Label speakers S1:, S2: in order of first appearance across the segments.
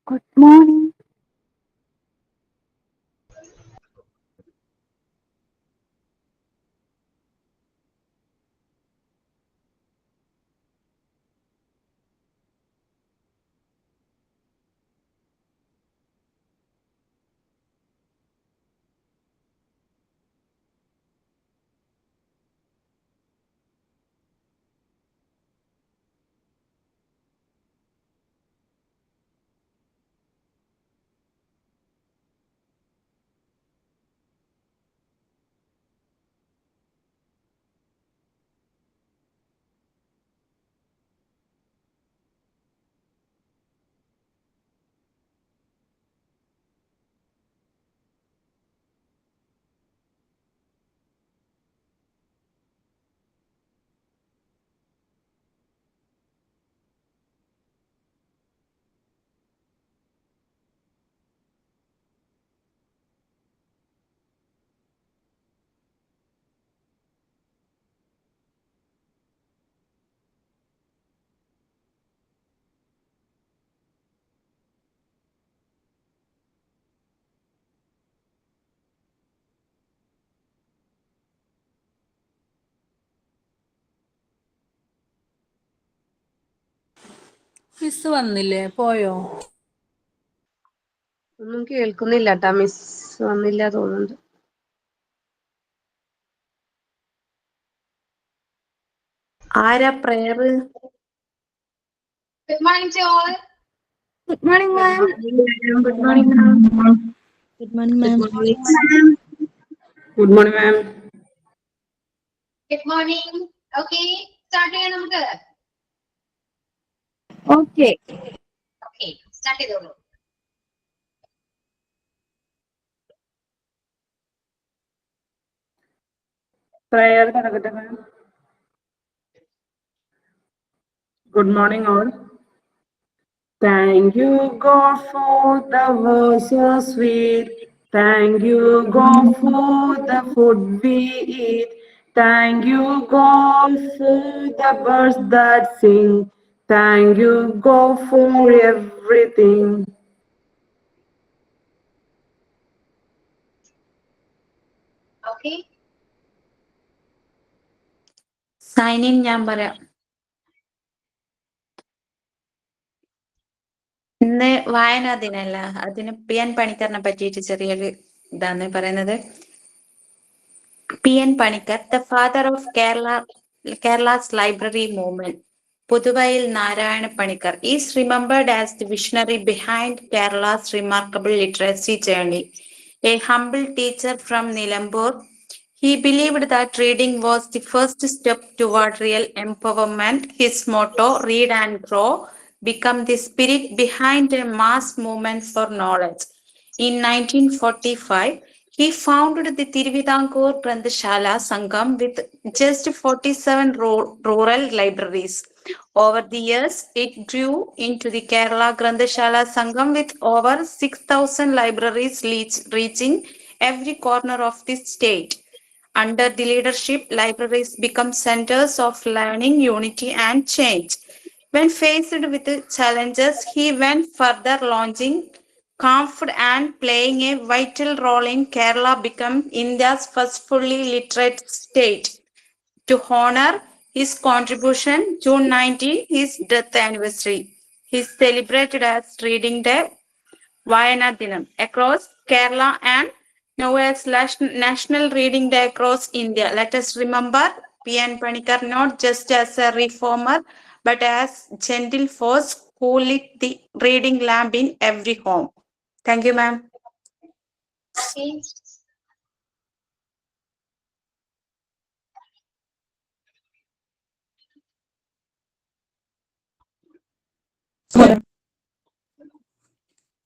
S1: Good morning.
S2: Miss വന്നില്ലേ? പോയോ?
S3: ഒന്നും കേൾക്കുന്നില്ല ട്ടാ. മിസ് വന്നില്ല തോന്നുന്നുണ്ട്.
S4: ആരാ prayer?
S5: Good morning to all.
S1: Good morning, ma'am.
S4: Good morning, ma'am.
S6: Good morning, ma'am.
S7: Good morning, ma'am.
S5: Good morning. Okay, start ചെയ്യാം നമുക്ക്.
S1: Okay.
S5: Okay, start ചെയ്തോളൂ.
S7: Prayer നടക്കട്ടെ ma'am. Good morning all. Thank you God for the words so sweet. Thank you God for the food we eat. Thank you God for the birds that sing. Thank you God for everything.
S5: Okay.
S4: Sign in ഞാൻ പറയാം. ഇന്ന് വായനാ ദിനല്ല, അതിന് PN പണിക്കറിനെ പറ്റിയിട്ട് ചെറിയൊരു ഇതാണ് പറയുന്നത്. PN Panicker, the father of Kerala's library movement. Puthuvayil Narayana Panicker is remembered as the visionary behind Kerala's remarkable literacy journey. A humble teacher from Nilambur, he believed that reading was the first step toward real empowerment. His motto, read and grow, became the spirit behind a mass movement for knowledge. In 1945, he founded the Tiruvidankor Granthashala Sangam with just 47 rural libraries. Over the years, it grew into the Kerala Granthashala Sangam with over 6,000 libraries reaching every corner of the state. Under the leadership, libraries become centers of learning, unity, and change. When faced with challenges, he went further, launching CAMFD and playing a vital role in Kerala become India's first fully literate state. To honor his contribution, June 19, his death anniversary, he is celebrated as Reading Day, Vayana Dinam across Kerala and now as National Reading Day across India. Let us remember PN Panikkar not just as a reformer, but as gentle force who lit the reading lamp in every home. Thank you, ma'am.
S5: Okay.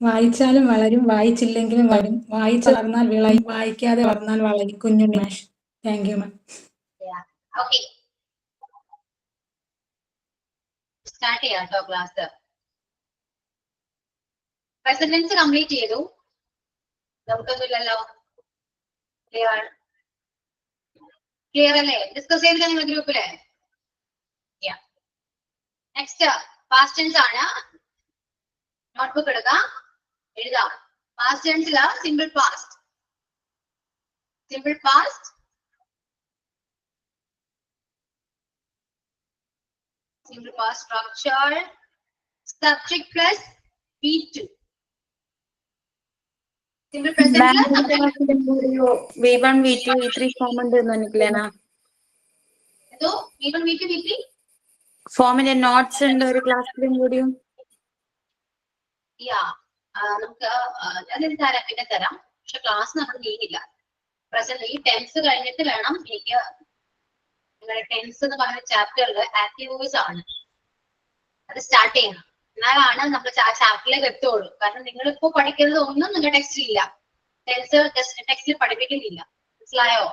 S6: വായിച്ചാലും വളരും, വായിച്ചില്ലെങ്കിലും വളരും. വായിച്ച് വളർന്നാൽ വിളയും, വായിക്കാതെ വളർന്നാൽ വളരും. കുഞ്ഞുണ്ണി മാഷ്. Thank you, ma'am.
S5: Yeah. Okay. Start ചെയ്യാം കേട്ടോ ക്ലാസ്. പ്രസന്റൻസ് കംപ്ലീറ്റ് ചെയ്തു. നമുക്കൊന്നുമില്ലല്ലോ. ക്ലിയർ അല്ലേ? ഡിസ്കസ് ചെയ്തില്ല നിങ്ങൾ ഗ്രൂപ്പില്? നെക്സ്റ്റ് പാസ്റ്റ് ടെൻസ് ആണ്. നോട്ട്ബുക്ക് എടുക്കാം, എഴുതാം. പാസ്റ്റ് ടെൻസില് simple past, simple past, simple past structure, subject plus V2. Simple present
S4: V1, V2, V3 form ഉണ്ട് നിനക്കില്ലേനാ?
S5: So V1, V2, V3.
S4: ഫോമിന്റെ നോട്ട്സ് ഉണ്ട് ഒരു ക്ലാസ്സിലും കൂടിയും.
S5: നമുക്ക് അതെന്ത് തരാം, പിന്നെ തരാം. പക്ഷെ ക്ലാസ് നമ്മൾ നീങ്ങില്ല. പ്രസന്റ് ഈ ടെൻസ് കഴിഞ്ഞിട്ട് വേണം എനിക്ക് നിങ്ങളുടെ ടെൻസ് എന്ന് പറയുന്ന ചാപ്റ്ററില് ആക്റ്റീവ് വോയിസ് ആണ് അത് സ്റ്റാർട്ട് ചെയ്യണം. എന്നാലാണ് നമ്മൾ ചാപ്റ്ററിലേക്ക് എത്തുള്ളൂ. കാരണം നിങ്ങളിപ്പോ പഠിക്കുന്നത് ഒന്നും നിങ്ങളുടെ ടെക്സ്റ്റിൽ ഇല്ല, ടെൻസ് ടെക്സ്റ്റിൽ പഠിപ്പിക്കുന്നില്ല. മനസ്സിലായോ?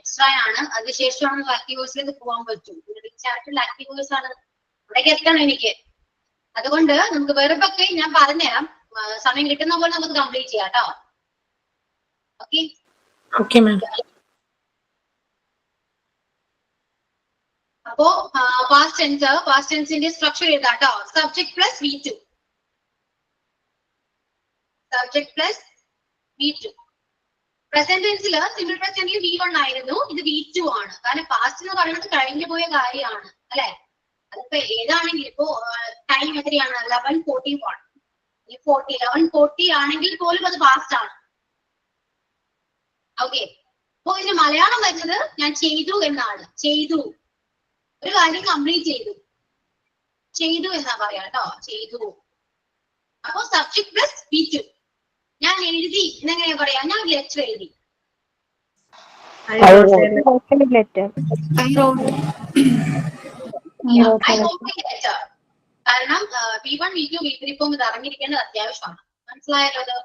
S5: എക്സ്ട്രാ ആണ്. അതിനുശേഷമാണ് നമുക്ക് ആക്റ്റീവ് വോയിസിലേക്ക് പോകാൻ പറ്റൂ. നിങ്ങളുടെ ചാപ്റ്ററിൽ ആക്റ്റീവ് വോയിസ് ആണ്, അവിടേക്ക് എത്തണം എനിക്ക്. അതുകൊണ്ട് നമുക്ക് വെറുതൊക്കെ ഞാൻ പറഞ്ഞുതരാം, സമയം കിട്ടുന്ന പോലെ നമുക്ക് കംപ്ലീറ്റ് ചെയ്യാം കേട്ടോ. Okay
S2: okay ma'am.
S5: അപ്പോ പാസ്റ്റ് ടെൻസിന്റെ സ്ട്രക്ചർ എഴുതാം കേട്ടോ. Subject plus V2, subject plus V2. Present ടെൻസിൽ സിമ്പിൾ പ്രസന്റിൽ V1 ആയിരുന്നു, ഇത് V2 ആണ്. കാരണം പാസ്റ്റ് എന്ന് പറയുന്നത് കഴിഞ്ഞു പോയ കാര്യമാണ് അല്ലെ. അതിപ്പോ ഏതാണെങ്കിൽ ഇപ്പോ ടൈം എത്രയാണ്? 11:41. ഈ 11:40 ആണെങ്കിൽ പോലും അത് പാസ്റ്റ് ആണ്. ഓക്കെ, അപ്പോ ഇതിന് മലയാളം വരുന്നത് ഞാൻ ചെയ്തു എന്നാണ്. ചെയ്തു, ഒരു കാര്യം കംപ്ലീറ്റ് ചെയ്തു, ചെയ്തു എന്നാ പറയാ കേട്ടോ. ചെയ്തു. അപ്പോ സബ്ജക്ട് പ്ലസ് V2. ഞാൻ എഴുതി എന്നെങ്ങനെയാ പറയാ? ഞാൻ ലെറ്റർ എഴുതി. കാരണം V1, V2, V3 ഫോം ഇത് അറിഞ്ഞിരിക്കേണ്ടത് അത്യാവശ്യമാണ്. മനസ്സിലായല്ലോ അത്?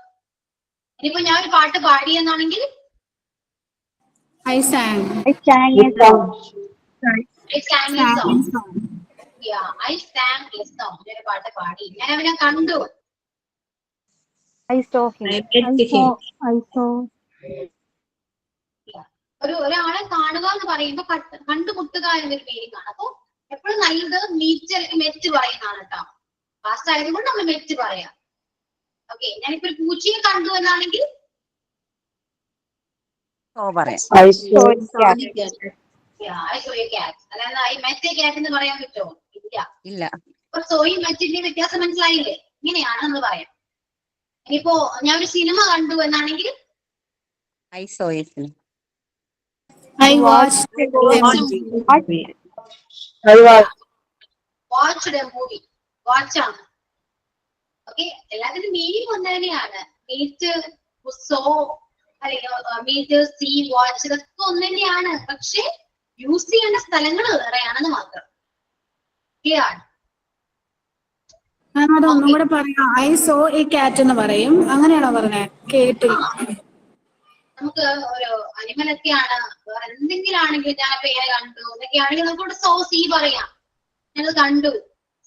S5: ഇനിയിപ്പോ ഞാൻ ഒരു പാട്ട് പാടി എന്നാണെങ്കിൽ
S2: I sang.
S5: I sang a song. Yeah, I sang a song. ഞാൻ പാട്ട് പാടി, ഞാൻ അവനെ കണ്ടു.
S1: I saw him. I saw.
S5: ഒരാളെ കാണുക എന്ന് പറയുമ്പോ കണ്ടുമുട്ടുക എന്നൊരു മീനിങ് ആണ്. അപ്പൊ എപ്പോഴും നല്ലത് മീറ്റ് അല്ലെങ്കിൽ മെറ്റ് പറയുന്നതാണ് കേട്ടോ. പാസ്റ്റ് ആയതുകൊണ്ട് നമ്മൾ മെറ്റ് പറയാം. ഓക്കെ, ഞാനിപ്പോ ഒരു പൂച്ചയെ കണ്ടു എന്നാണെങ്കിൽ I saw a cat. അല്ലാതെ I met a cat എന്ന് പറയാൻ പറ്റുമോ? ഇല്ല. അപ്പൊ സോയും മെറ്റിന്റെ വ്യത്യാസം മനസ്സിലായില്ലേ? ഇങ്ങനെയാണ് നമ്മൾ പറയാം. ഇനിയിപ്പോ ഞാൻ ഒരു സിനിമ കണ്ടു എന്നാണെങ്കിൽ
S2: I watched a movie.
S5: Watched a movie. വാച്ചാണ്. ഓക്കെ, എല്ലാത്തിനും മീനിങ് ഒന്ന് തന്നെയാണ്. മീറ്റ്, സോ, അല്ലെങ്കിൽ മീറ്റ്, സീ, വാച്ച്, ഇതൊക്കെ ഒന്ന് തന്നെയാണ്. പക്ഷെ യൂസ് ചെയ്യേണ്ട സ്ഥലങ്ങൾ വേറെയാണെന്ന് മാത്രം. ക്ലിയർ?
S2: അത് ഒന്നും കൂടെ പറയാം. I saw a cat എന്ന് പറയും, അങ്ങനെയാണോ പറഞ്ഞേ? കേട്ടില്ല.
S5: നമുക്ക് ഒരു അനിമലൊക്കെയാണ്, വേറെ എന്തെങ്കിലും ആണെങ്കിൽ ഞാൻ പേര് കണ്ടു എന്നൊക്കെ ആണെങ്കിൽ നമുക്ക് സോ, സീ പറയാം. ഞങ്ങൾ കണ്ടു,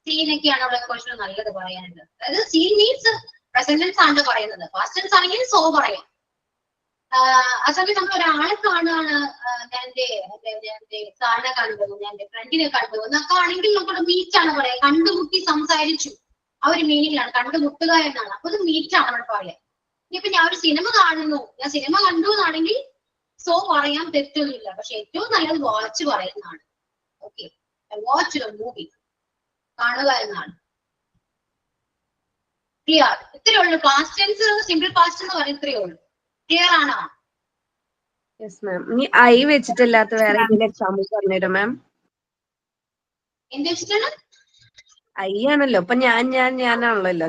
S5: സീനൊക്കെയാണ് അവിടെ കുറച്ച് നല്ലത് പറയാനുള്ളത്. അതായത് സീ മീൻസ് പ്രസന്റ് ടെൻസ് ആണ് പറയുന്നത്. പാസ്റ്റ് ടെൻസ് ആണെങ്കിൽ സോ പറയാം. ആ സമയത്ത് നമ്മൾ ഒരാളെ കാണുകയാണ്, ഞാൻ എന്റെ സാറിനെ കണ്ടു, ഞാൻ എന്റെ ഫ്രണ്ടിനെ കണ്ടു എന്നൊക്കെ ആണെങ്കിൽ നമുക്കൊരു മീറ്റ് ആണ് പറയാം. കണ്ടുമുട്ടി സംസാരിച്ചു, ആ ഒരു മീനിങ്ങിലാണ് കണ്ടുമുട്ടുക എന്നാണ്. അപ്പൊ ഇത് മീറ്റ് ആണ് നമ്മൾ പറയാം. ഇനിയിപ്പോ ഞാൻ ഒരു സിനിമ കാണുന്നു, ഞാൻ സിനിമ കണ്ടു എന്നാണെങ്കിൽ സോ പറയാൻ തെറ്റൊന്നുമില്ല. പക്ഷെ ഏറ്റവും നല്ലത് വാച്ച് പറയുന്നതാണ്. ഓക്കെ, വാച്ച് മൂവി, കാണുക എന്നാണ്. ക്ലിയർ? ഇത്രയേ ഉള്ളൂ. പാസ്റ്റ് ടെൻസ് സിമ്പിൾ പാസ്റ്റ് എന്ന് പറയുന്നത് ഇത്രയേ ഉള്ളൂ. ക്ലിയർ ആണോ?
S3: Yes ma'am. ഇനി ഐ വെച്ചിട്ടില്ലാത്ത വേറെ എക്സാമ്പിൾസ് പറഞ്ഞുതരും മാം.
S5: എന്ത് വെച്ചിട്ടാണ്?
S3: ഐ ആണല്ലോ ഇപ്പൊ ഞാനാണല്ലോ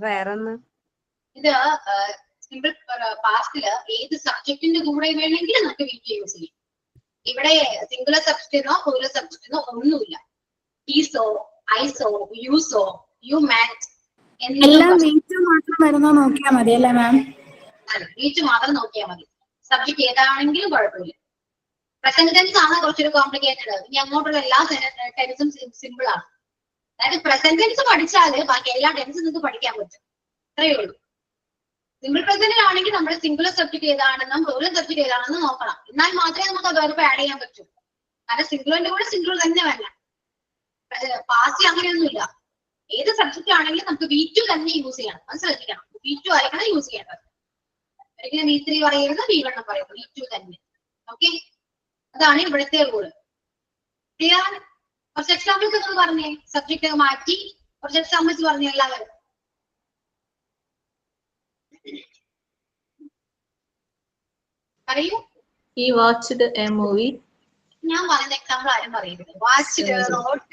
S3: വേറെ ഒന്ന്.
S5: ഇത് സിമ്പിൾ പാസ്റ്റില് ഏത് സബ്ജക്റ്റിന്റെ കൂടെ വേണമെങ്കിലും നമുക്ക് വീക്ക് യൂസ് ചെയ്യും. ഇവിടെ സിംഗുലർ സബ്ജക്റ്റിനോ പ്ലൂറൽ സബ്ജക്റ്റിനോ ഒന്നുമില്ല. he saw, I saw, you saw, you met
S2: എല്ലാം വീറ്റ് മാത്രം വരുന്നോ നോക്കിയാൽ മതി അല്ലേ മാം?
S5: വീറ്റ് മാത്രം നോക്കിയാൽ മതി. സബ്ജക്ട് ഏതാണെങ്കിലും കുഴപ്പമില്ല. പ്രസന്റ് ടെൻസ് ആണ് കുറച്ചൊരു കോംപ്ലിക്കേറ്റഡ്. ഇനി അങ്ങോട്ടുള്ള എല്ലാ ടെൻസും സിമ്പിൾ ആണ്. അതായത് പ്രസന്റ് ടെൻസ് പഠിച്ചാല് ബാക്കി എല്ലാ ടെൻസും നിങ്ങൾക്ക് പഠിക്കാൻ പറ്റും. അത്രയേ ഉള്ളൂ. സിമ്പിൾ പ്രസന്റിലാണെങ്കിൽ നമ്മുടെ സിംഗുലർ സബ്ജക്ട് ഏതാണെന്നും പ്ലൂറൽ സബ്ജക്ട് ഏതാണെന്നും നോക്കണം. എന്നാൽ മാത്രമേ നമുക്ക് അത് വേറെ ആഡ് ചെയ്യാൻ പറ്റൂ. കാരണം സിംഗുലറിന്റെ കൂടെ സിംഗുലർ തന്നെ വരണം. പാസ്റ്റ് അങ്ങനെയൊന്നുമില്ല. ഏത് സബ്ജക്റ്റ് ആണെങ്കിലും നമുക്ക് V2 തന്നെ യൂസ് ചെയ്യണം. അത് ശ്രദ്ധിക്കണം. V2 ആയിരിക്കണം യൂസ് ചെയ്യേണ്ടത്. ഒരിക്കലും V3 പറയരുത്, V1 പറയരുത്, V2 തന്നെ. ഓക്കെ, അതാണ് ഇവിടുത്തെ റൂള്. ക്ലിയർ? കുറച്ച് എക്സാമ്പിൾസ് ഒക്കെ പറഞ്ഞേ. സബ്ജക്ട് മാറ്റി കുറച്ച് എക്സാമ്പിൾസ് പറഞ്ഞു എല്ലാവരും. പറയൂ.
S8: He watched a movie.
S5: ഞാൻ പറയുന്ന എക്സാമ്പിൾ ആരും പറയരുത്. Watched, wrote,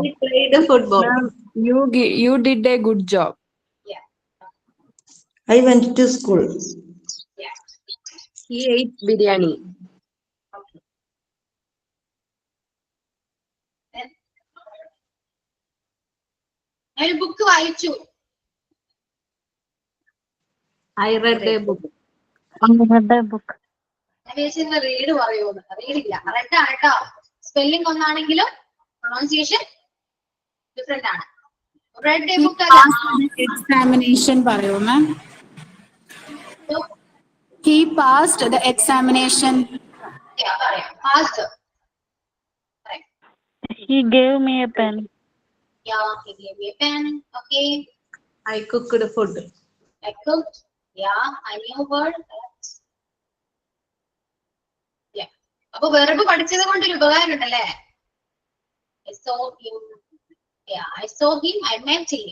S8: He played football.
S9: You did a good job.
S10: I went to school.
S3: He ate biryani.
S5: ഒരു ബുക്ക് വായിച്ചു.
S8: I read a book.
S5: Read പറയുമോ? റീഡില്ല, റെഡ് ആണ് കേട്ടോ. സ്പെല്ലിംഗ് ഒന്നാണെങ്കിലും പ്രൊണൗൺസിയേഷൻ ഡിഫറെന്റ് ആണ്. റെഡ് എ ബുക്ക് അല്ല.
S2: Examination പറയൂ മാം. He passed the examination.
S5: പറയാം. Passed.
S1: He gave me a pen.
S5: Yeah, he gave me a pen. Okay.
S8: I cooked food.
S5: I cooked. Yeah, I knew word. Yeah. അപ്പൊ verb പഠിച്ചത് കൊണ്ട് ഒരു ഉപകാരം ഉണ്ടല്ലേ? I saw him. Yeah, I saw him. I met him.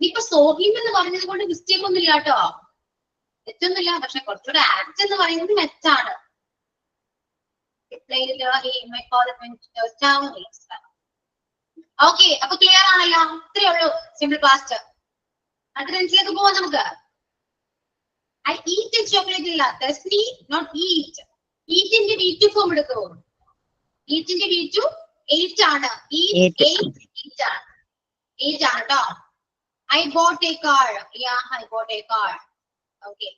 S5: ഇപ്പൊ saw him എന്ന് പറഞ്ഞത് കൊണ്ട് മിസ്റ്റേക്ക് ഒന്നുമില്ല കേട്ടോ. തെറ്റൊന്നുമില്ല. പക്ഷെ കുറച്ചുകൂടെ ആക്ട് എന്ന് പറയുന്നത് മെച്ചാണ്. ഓക്കെ, അപ്പൊ ക്ലിയർ ആണല്ലോ. ഇത്രയേ ഉള്ളൂ സിമ്പിൾ പാസ്റ്റ്. അടുത്ത ടെൻസിലേക്ക് പോവാം നമുക്ക്. I eat a chocolate ഇല്ല. Thirsty, not eat. ഈറ്റിന്റെ V2 form എടുക്കൂ. ഈറ്റിന്റെ V2 8 ആണ്. Eat 8 ആണ്. 8 ആണ് കേട്ടോ. I bought a car. Yeah, I bought a car. Okay.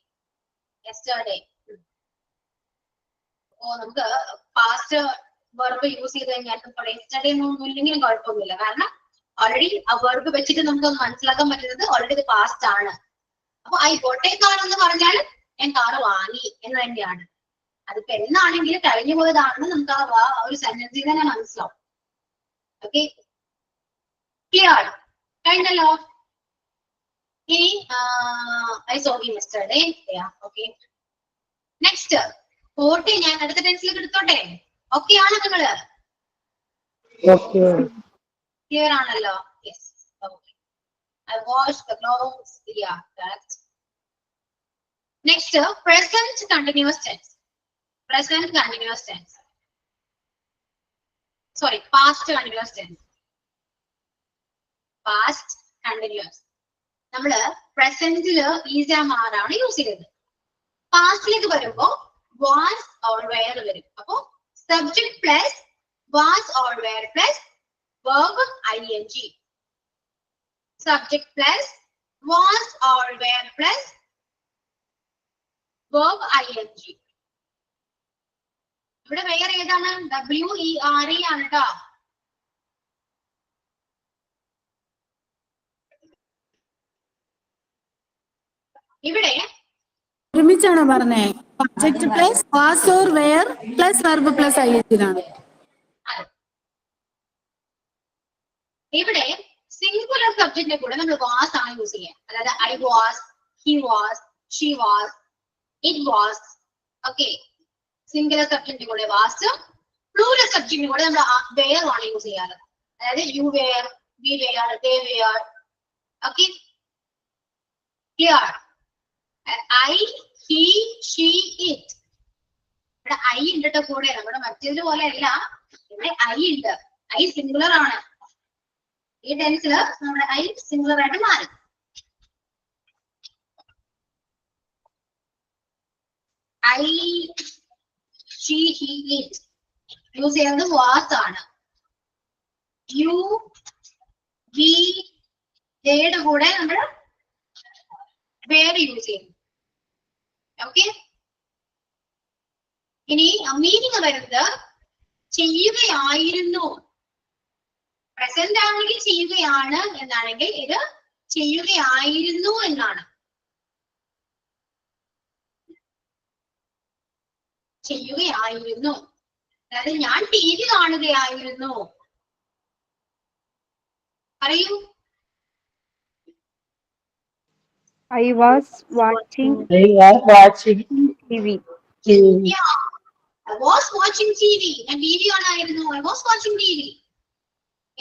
S5: Yesterday. നമുക്ക് പാസ്റ്റ് വെർബ് യൂസ് ചെയ്ത് കഴിഞ്ഞാൽ യെസ്റ്റർഡേ ഒന്നും ഇല്ലെങ്കിലും കുഴപ്പമൊന്നുമില്ല. കാരണം ഓൾറെഡി ആ വെർബ് വെച്ചിട്ട് നമുക്ക് മനസ്സിലാക്കാൻ പറ്റുന്നത് ഓൾറെഡി ഇത് പാസ്റ്റ് ആണ്. അപ്പൊ ഐ ബോട്ട് എ കാർ എന്ന് പറഞ്ഞാൽ ഞാൻ കാറ് വാങ്ങി എന്ന് തന്നെയാണ്. അതിപ്പോ എന്നാണെങ്കിലും കഴിഞ്ഞു പോയതാണെന്ന് നമുക്ക് ആ ഒരു സെന്റൻസിൽ തന്നെ മനസ്സിലാവും. Okay, clear? കഴിഞ്ഞല്ലോ. ഇനി I saw him yesterday. Okay, next പോട്ടെ. ഞാൻ അടുത്ത ടെൻസിലേക്ക് എടുത്തോട്ടെ. ഓക്കെ ആണ് നിങ്ങള്? ക്ലിയർ ആണല്ലോ? Yes. Okay, I washed the clothes. Yeah, correct. Next, present continuous tense. Present continuous tense. Sorry, past continuous tense. Past continuous. നമ്മള് പ്രസന്റില് ഈസ് ആൻഡ് ആർ ആണ് use ചെയ്തത്. പാസ്റ്റിലേക്ക് വരുമ്പോ വാസ് ഓർ വെയർ വരും. അപ്പോ subject plus was or were plus verb ing. Subject plus was or were plus verb ing. ഇവിടെ വേറെ ഏതാണ്? WERE ആണ് കേട്ടോ. ഇവിടെ
S2: ഒരുമിച്ചാണോ പറഞ്ഞേ? Subject plus was or were plus verb plus ing ആണ്.
S5: ഇവിടെ സിംഗുലർ സബ്ജക്റ്റിന്റെ കൂടെ നമ്മൾ വാസ് ആണ് യൂസ് ചെയ്യുക. അതായത് I was, he was, she was, it was. Okay, singular സബ്ജക്റ്റിന്റെ കൂടെ വാസ്, പ്ലൂറൽ സബ്ജക്റ്റിന്റെ കൂടെ നമ്മൾ വെയർ ആണ് യൂസ് ചെയ്യാറ്. അതായത് you were, we were, they were. Okay, clear? I, he, she, it. ഇവിടെ ഐ ഉണ്ട് കൂടെ. നമ്മുടെ മറ്റേത് പോലെ അല്ല, ഇവിടെ ഐ ഉണ്ട്. ഐ സിംഗുലർ ആണ്. ഈ ടെൻസില് നമ്മുടെ ഐ സിംഗുലർ ആയിട്ട് മാറും. I, she, he, it use ചെയ്യുന്നത് വാസ് ആണ്. യു, വി, യുടെ കൂടെ നമ്മൾ വേർ യൂസ് ചെയ്യും. ഓക്കെ, ഇനി മീനിങ് വരുന്നത് ചെയ്യുകയായിരുന്നു. പ്രസന്റ് ആണെങ്കിൽ ചെയ്യുകയാണ് എന്നാണെങ്കിൽ ഇത് ചെയ്യുകയായിരുന്നു എന്നാണ്. ചെയ്യുകയായിരുന്നു, അതായത് ഞാൻ TV കാണുകയായിരുന്നു. പറയൂ.
S9: I was watching TV.
S5: Yeah, I was watching TV. ഞാൻ TV കാണായിരുന്നു. I was watching TV.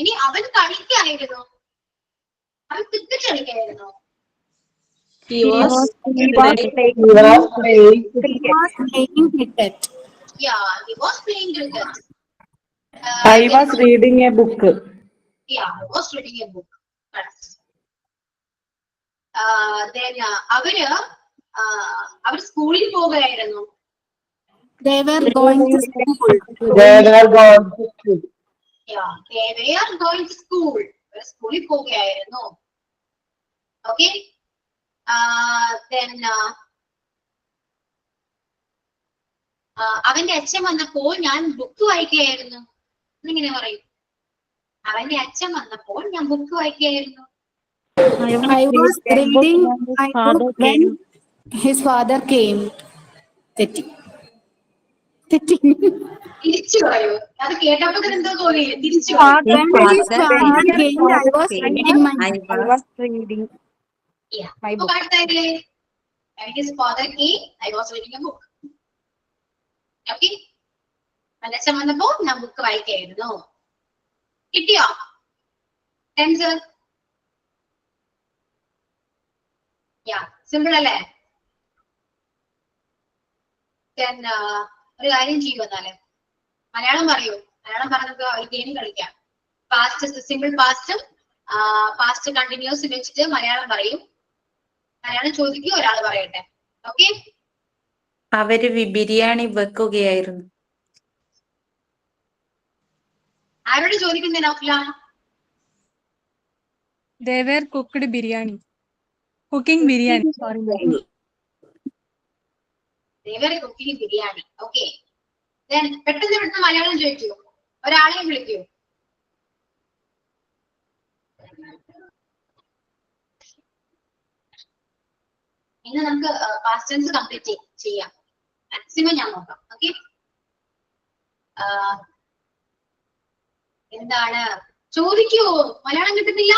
S5: ഇനി അവൻ കളിക്കായിരുന്നു. അവൻ cricket കളിക്കായിരുന്നു.
S8: He was
S9: playing
S2: cricket.
S5: Yeah, he was playing cricket.
S7: I was reading a book.
S5: Yeah, I was reading a book. Correct. Then അവർ സ്കൂളിൽ പോകുകയായിരുന്നു.
S2: They were going to school.
S5: Yeah, they were going to school. സ്കൂളിൽ പോകുകയായിരുന്നു. Okay. Then അവന്റെ അച്ഛൻ വന്നപ്പോൾ ഞാൻ book വായിക്കുകയായിരുന്നു. എന്നിങ്ങനെ പറയും. അവന്റെ അച്ഛൻ വന്നപ്പോൾ ഞാൻ book വായിക്കുകയായിരുന്നു.
S2: I was reading my book when his father came. തെറ്റി.
S5: തിരിച്ചു പറയൂ. അത് കേട്ടപ്പോ എന്തോ തോന്നി. തിരിച്ചു
S2: When his father came, I was reading my book.
S9: I was reading my book.
S5: When his father came, I was reading a book. Okay. അച്ഛൻ വന്നപ്പോ ഞാൻ ബുക്ക് വായിക്കായിരുന്നു. കിട്ടിയോ? ടെൻസ്. സിമ്പിൾ അല്ലേ? ഒരു കാര്യം ചെയ്യൂ. എന്നാല് മലയാളം പറയൂ. മലയാളം പറഞ്ഞപ്പോ ഒരു ഗെയിം കളിക്കാം. പാസ്റ്റ് സിമ്പിൾ പാസ്റ്റും പാസ്റ്റ് കണ്ടിന്യൂസ് വെച്ചിട്ട് മലയാളം പറയും. മലയാളം ചോദിക്കൂ, ഒരാൾ പറയട്ടെ. ഓക്കെ.
S4: അവര് ബിരിയാണി വെക്കുകയായിരുന്നു.
S5: ആരോട് ചോദിക്കുന്നേ നൗഫല?
S6: They were cooked biryani. Cooking biryani. Sorry.
S5: They were cooking biryani. Okay. Then പെട്ടെന്ന് മലയാളം ചോദിക്കൂ. ഒരാളെയും വിളിക്കൂ. ഇന്ന് നമുക്ക് പാസ്റ്റ് ടെൻസ് കംപ്ലീറ്റ് ചെയ്യാം. മാക്സിമം ഞാൻ നോക്കാം. ഓക്കെ. എന്താണ് ചോദിക്കൂ? മലയാളം കിട്ടുന്നില്ല?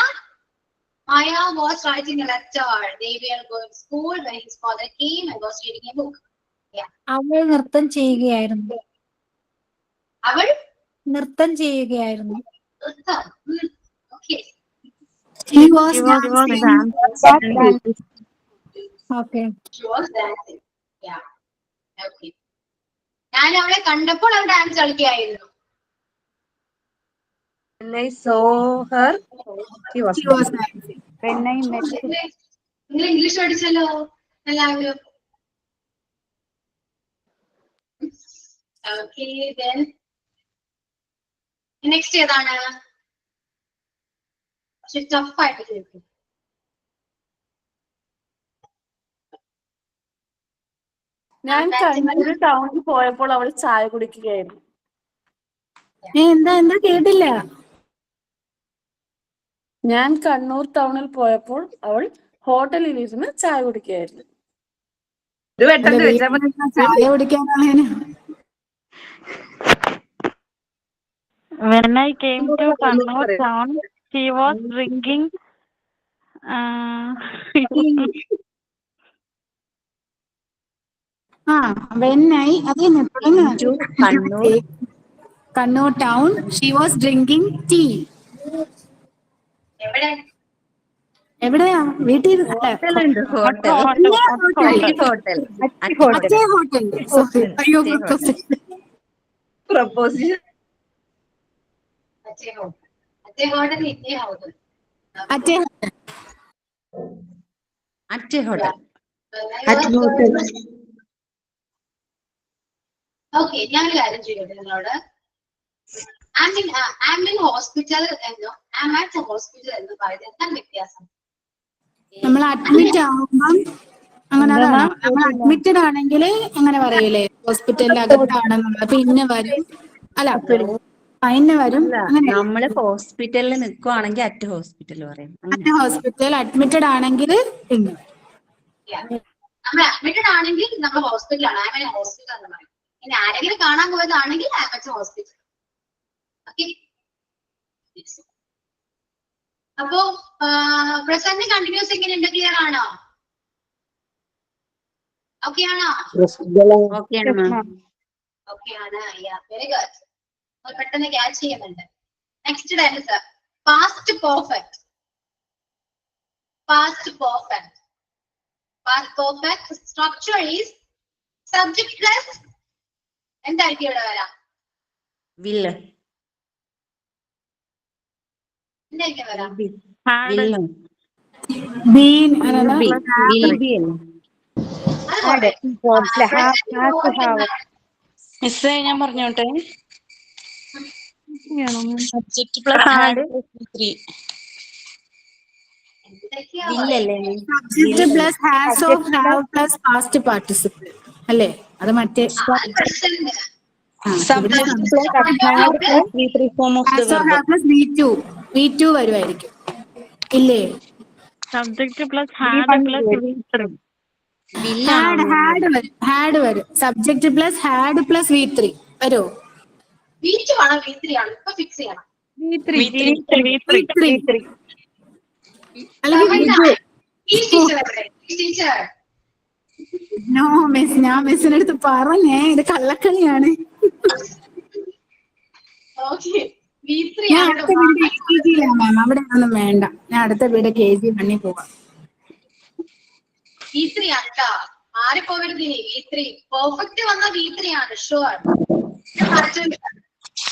S5: Maya was writing a letter. They were going to school when his father came and was reading a book. Yeah.
S10: അവൾ നൃത്തം ചെയ്യുകയായിരുന്നു.
S5: അവൾ
S10: നൃത്തം ചെയ്യുകയായിരുന്നു.
S5: Okay.
S2: She was dancing.
S10: Okay.
S5: She was dancing. Yeah. Okay. ഞാൻ അവളെ കണ്ടപ്പോൾ അവൾ dance കളിക്കുകയായിരുന്നു.
S3: When I saw her, she was
S2: dancing.
S9: When I met him.
S5: നിങ്ങൾ ഇംഗ്ലീഷ് പഠിച്ചല്ലോ എല്ലാവരും. Okay, then നെക്സ്റ്റ് ഏതാണ്? പക്ഷെ ടഫ് ആയിട്ട് ചോദിക്കും.
S1: ഞാൻ കണ്ണൂർ ടൗണിൽ പോയപ്പോൾ അവൾ ചായ കുടിക്കുകയായിരുന്നു.
S2: എന്താ കേട്ടില്ല?
S1: ഞാൻ കണ്ണൂർ ടൗണിൽ പോയപ്പോൾ അവൾ ഹോട്ടലിൽ ഇരുന്ന് ചായ കുടിക്കുകയായിരുന്നു.
S2: ചായ കുടിക്കാനാണ്.
S1: When I came to Kannur town, she was drinking
S2: when I Kannur town, she was drinking tea. എവിടെയാ? വീട്ടിൽ
S3: proposition.
S5: ഓക്കെ, ഞാനൊരു കാര്യം ചെയ്യട്ടെ നിങ്ങളോട്. ആംബിൻ ഹോസ്പിറ്റൽ എന്നോ ആംബാറ്റ് ഹോസ്പിറ്റൽ എന്ന് പറയുന്നത് എന്താണ് വ്യത്യാസം?
S2: നമ്മൾ അഡ്മിറ്റ് ആവുമ്പം അങ്ങനെ നമ്മൾ അഡ്മിറ്റഡ് ആണെങ്കിൽ അങ്ങനെ പറയൂലേ, ഹോസ്പിറ്റലിൽ അകത്താണെന്നുള്ളത്. പിന്നെ വരും അല്ല പിന്നെ വരും.
S4: നമ്മള് ഹോസ്പിറ്റലിൽ നിൽക്കുവാണെങ്കിൽ അറ്റ് ഹോസ്പിറ്റൽ പറയും.
S2: At hospital. അഡ്മിറ്റഡ് ആണെങ്കിൽ പിന്നെ
S5: നമ്മൾ അഡ്മിറ്റഡ് ആണെങ്കിൽ നമ്മൾ ഹോസ്പിറ്റലാണ്. ആംബിൻ ഹോസ്പിറ്റൽ എന്ന് പറയും. ഇനി ആരെങ്കിലും കാണാൻ പോയതാണെങ്കിൽ ആംബാറ്റ് ഹോസ്പിറ്റൽ. Okay. അപ്പോ പ്രസന്റ് കണ്ടിന്യൂസ് എങ്ങനെയുണ്ട്? ക്ലിയർ ആണോ? ഓക്കെ ആണോ?
S9: Yes, ma'am.
S5: ഓക്കെ ആണ്. Very good. പെട്ടെന്ന് ക്യാച്ച് ചെയ്യുന്നുണ്ട്. Next tense past perfect. Past perfect. Past perfect structure is subject plus എന്തായിരിക്കും ഇവിടെ വരാം?
S4: Will.
S5: എന്തായിരിക്കും വരാം?
S4: Will.
S2: Been
S4: Will be. Will be.
S5: അത് പോട്ടെ.
S9: Has to have.
S8: മിസ്സേ ഞാൻ പറഞ്ഞോട്ടെ. Subject
S9: Had.
S8: Plus had three.
S5: എന്തൊക്കെയാ
S4: Will അല്ലേ?
S2: subject plus has of have plus past participle. അല്ലേ? അത് മറ്റേ
S5: present.
S8: Subject plus had plus V three form of the
S2: has of
S8: verb.
S2: have plus V2 വരുമായിരിക്കും. ഇല്ലേ?
S8: Subject plus had plus V three.
S4: Will
S2: had വരും. Subject plus had plus V3 വരോ?
S5: V2 ആണോ V3 ആണോ? ഇപ്പൊ fix ചെയ്യണം.
S2: V3 അല്ലെങ്കിൽ
S5: teacher
S2: no miss, ഞാൻ മിസ്സിന്റെ അടുത്ത് പറഞ്ഞേ ഇത് കള്ളക്കളിയാണ്.
S5: ഓക്കെ V3
S2: ഞാൻ
S5: ആണ്.
S2: അടുത്ത വീട് KG മാം, അവിടെ ഒന്നും വേണ്ട. ഞാൻ അടുത്ത വീട് KG 1 പോവാം.
S5: V3 ആണ് കേട്ടോ. മാറിപ്പോകരുത് ഇനി. V3 പെർഫെക്റ്റ് വന്ന V3 ആണ് sure.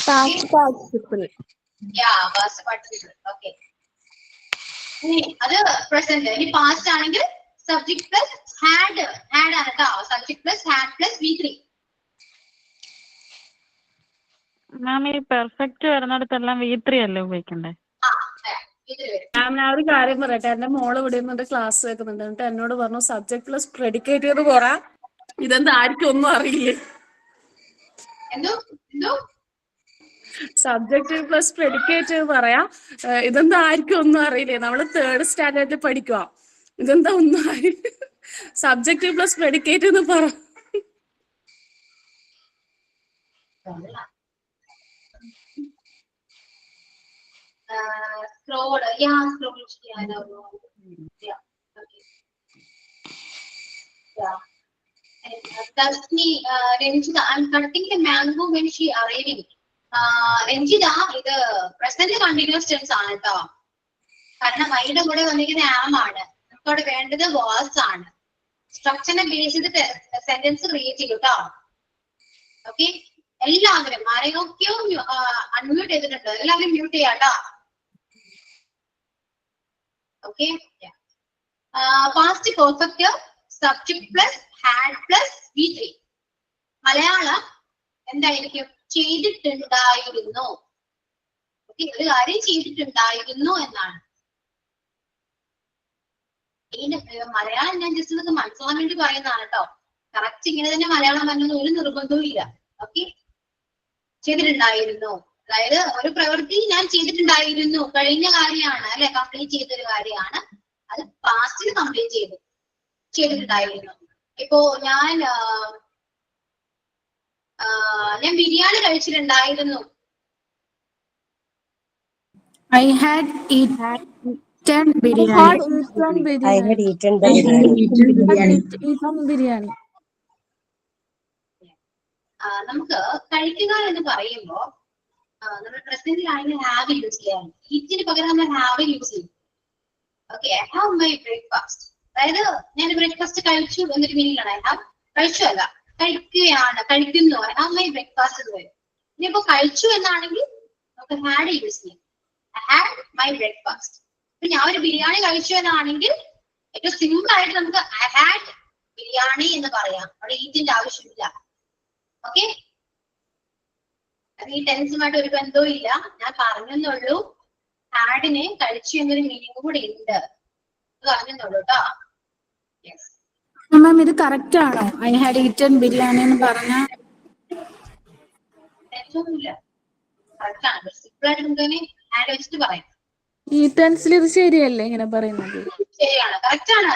S9: Past participle.
S5: Past participle. Okay അത് പ്രസന്റ്. ഇനി പാസ്റ്റ് ആണെങ്കിൽ സബ്ജക്ട് പ്ലസ് ഹാഡ് ആണ് കേട്ടോ. Subject plus had plus V3.
S8: മാം ഈ പെർഫെക്റ്റ് വരുന്നിടത്തെല്ലാം V3 അല്ലേ ഉപയോഗിക്കണ്ടേ?
S5: V3 വരും.
S1: മാം ഞാൻ ഒരു കാര്യം പറയട്ടെ. എന്റെ മോള് ഇവിടെ നിന്നിട്ട് ക്ലാസ് കേൾക്കുന്നുണ്ട്. എന്നിട്ട് എന്നോട് പറഞ്ഞു സബ്ജക്ട് പ്ലസ് പ്രെഡിക്കേറ്റ് ചെയ്ത് പറ. ഇതെന്താ ആർക്കും ഒന്നും അറിയില്ലേ?
S5: എന്തോ
S1: സബ്ജക്ട് പ്ലസ് പ്രെഡിക്കേറ്റ് പറയാ. ഇതെന്താ ആർക്കും ഒന്നും അറിയില്ലേ? നമ്മള് 3rd സ്റ്റാൻഡേർഡിൽ പഠിക്കുക. ഇതെന്താ ഒന്നും അറിയില്ല? സബ്ജക്ട് പ്ലസ് പ്രെഡിക്കേറ്റ് എന്ന് പറ.
S5: scroll ചെയ്യാനോ? Dusty, Renjida, I'm cutting the mango when she arriving. Renjida, ഇത് പ്രസന്റ് കണ്ടിന്യൂസ് ടെൻസ് ആണ് കേട്ടോ. കാരണം വൈയുടെ കൂടെ വന്നിരിക്കുന്ന ആം ആണ്. നമുക്കവിടെ വേണ്ടത് വാസ് ആണ്. സ്ട്രക്ചറിനെ ബേസ് ചെയ്ത് സെന്റൻസ് ക്രിയേറ്റ് ചെയ്യും കേട്ടോ. ഓക്കെ എല്ലാവരും ആരെയൊക്കെയോ അൺമ്യൂട്ട് ചെയ്തിട്ടുണ്ട്. എല്ലാവരും മ്യൂട്ട് ചെയ്യാം കേട്ടോ. Okay past perfect subject plus had plus V3. Malayalam എന്തായിരിക്കും? ചെയ്തിട്ടുണ്ടായിരുന്നു. ഒരു കാര്യം ചെയ്തിട്ടുണ്ടായിരുന്നു എന്നാണ്. മലയാളം ഞാൻ ജസ്റ്റ് നിങ്ങൾക്ക് മനസ്സിലാൻ വേണ്ടി പറയുന്നതാണ് കേട്ടോ. കറക്റ്റ് ഇങ്ങനെ തന്നെ മലയാളം പറഞ്ഞൊന്നും ഒരു നിർബന്ധവും ഇല്ല. ഓക്കെ ചെയ്തിട്ടുണ്ടായിരുന്നു, അതായത് ഒരു പ്രവൃത്തി ഞാൻ ചെയ്തിട്ടുണ്ടായിരുന്നു, കഴിഞ്ഞ കാര്യമാണ് അല്ലെ, കംപ്ലീറ്റ് ചെയ്തൊരു കാര്യമാണ്. അത് പാസ്റ്റിൽ കംപ്ലീറ്റ് ചെയ്തിട്ടുണ്ടായിരുന്നു. ഇപ്പോ ഞാൻ biryani കഴിച്ചിട്ടുണ്ടായിരുന്നു.
S2: I had eaten biryani.
S1: Biryani.
S5: നമുക്ക് കഴിക്കുക എന്ന് പറയുമ്പോ നമ്മൾ പ്രസന്റിലാണെങ്കിൽ ഹാവ് യൂസ് ചെയ്യാം. ഈറ്റിന് പകരം നമ്മൾ ഹാവ് യൂസ് ചെയ്യും. Okay I have my breakfast, അതായത് ഞാൻ ബ്രേക്ക്ഫാസ്റ്റ് കഴിച്ചു എന്നൊരു മീനിങ്ങാണ്. ഐ ഹാവ് കഴിച്ചു അല്ല, കഴിക്കുകയാണ്, കഴിക്കുന്നു. ഐ ഹാവ് മൈ ബ്രേക്ക്ഫാസ്റ്റ് എന്ന് വരും. ഇനിയിപ്പോ കഴിച്ചു എന്നാണെങ്കിൽ നമുക്ക് ഹാഡ് യൂസ് ചെയ്യാം. I had my breakfast. ഇപ്പൊ ഞാൻ ഒരു ബിരിയാണി കഴിച്ചു എന്നാണെങ്കിൽ ഏറ്റവും സിമ്പിൾ ആയിട്ട് നമുക്ക് ഐ ഹാഡ് ബിരിയാണി എന്ന് പറയാം. അവിടെ ഈറ്റിന്റെ ആവശ്യമില്ല. ഓക്കെ ഈ ടെൻസുമായിട്ട് ഒരു ബന്ധവും ഇല്ല. ഞാൻ പറഞ്ഞെന്നുള്ളൂ ഹാഡിന് കഴിച്ചു എന്നൊരു മീനിങ് കൂടെ ഉണ്ട്, പറഞ്ഞെന്നുള്ളൂ കേട്ടോ.
S2: മാം ഇത് കറക്റ്റ് ആണോ? ഐ ഹാഡ് ഈറ്റൻ ബിരിയാണി എന്ന് പറഞ്ഞ
S5: ടെൻഷനൊന്നുമില്ല, കറക്റ്റ് ആണ്. സിമ്പിൾ ആയിട്ട് നമുക്ക് ഹാഡ് വെച്ചിട്ട് പറയാം.
S1: ഈ ടെൻസിൽ ഇത് ശരിയല്ലേ ഇങ്ങനെ പറയുന്നത്?
S5: ശരിയാണ്, കറക്റ്റ് ആണ്.